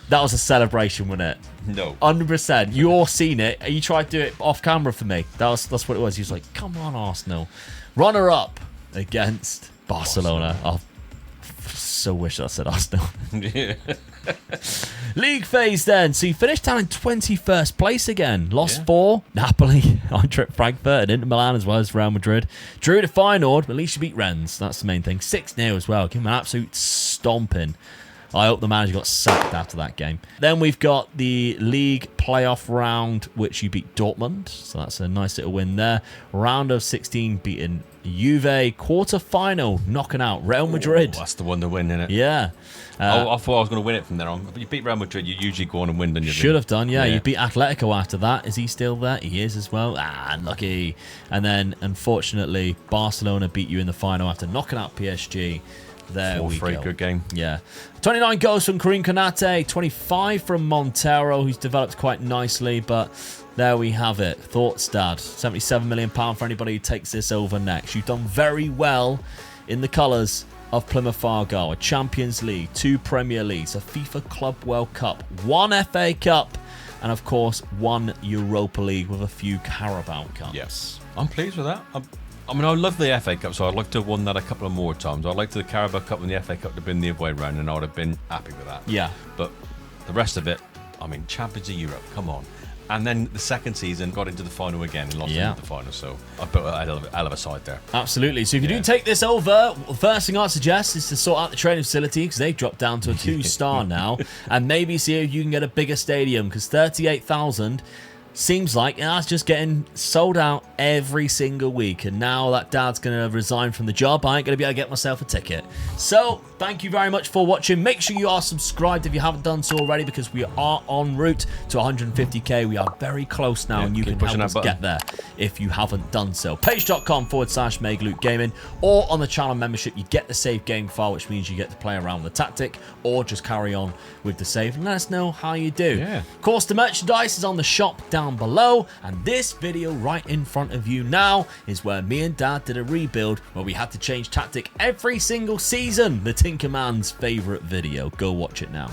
That was a celebration, wasn't it? No. 100%. You all seen it. You tried to do it off camera for me. That's what it was. He was like, come on, Arsenal. Runner-up against Barcelona. I so wish I said Arsenal. Yeah. League phase then. So you finished down in 21st place again. Lost 4. Napoli, Eintracht Frankfurt, and Inter Milan as well as Real Madrid. Drew to Feyenoord, but at least you beat Rennes. That's the main thing. 6-0 as well. Give him an absolute stomping. I hope the manager got sacked after that game. Then we've got the league playoff round, which you beat Dortmund. So that's a nice little win there. Round of 16 beating Juve. Quarter-final knocking out Real Madrid. That's the one to win, isn't it? Yeah. I thought I was going to win it from there on. But you beat Real Madrid, you usually go on and win, don't you? Should have done, yeah. You beat Atletico after that. Is he still there? He is as well. Unlucky. And then, unfortunately, Barcelona beat you in the final after knocking out PSG. There we go. Good game. Yeah. 29 goals from Karim Konate, 25 from Montero, who's developed quite nicely, but there we have it. Thoughts, Dad? £77 million for anybody who takes this over next. You've done very well in the colours of Plymouth Argyle, a Champions League, 2 Premier Leagues, a FIFA Club World Cup, 1 FA Cup, and of course 1 Europa League with a few Carabao Cups. Yes, I'm pleased with that. I mean, I love the FA Cup, so I'd like to have won that a couple of more times. I'd like the Carabao Cup and the FA Cup to have been the other way round, and I would have been happy with that. Yeah. But the rest of it, I mean, Champions of Europe, come on. And then the second season got into the final again and lost into the final. So I put a hell of a side there. Absolutely. So if you do take this over, the first thing I'd suggest is to sort out the training facility, because they've dropped down to a 2-star now, and maybe see if you can get a bigger stadium, because 38,000 seems like that's just getting sold out every single week. And now that Dad's going to resign from the job, I ain't going to be able to get myself a ticket. So thank you very much for watching. Make sure you are subscribed if you haven't done so already, because we are en route to 150k. We are very close now, and you can help us get there if you haven't done so. Page.com/MegaLukeGaming, or on the channel membership, you get the save game file, which means you get to play around with the tactic or just carry on with the save, and let us know how you do. Of course, the merchandise is on the shop down below, and this video right in front of you now is where me and Dad did a rebuild where we had to change tactic every single season. The Tinkerman's favorite video. Go watch it now.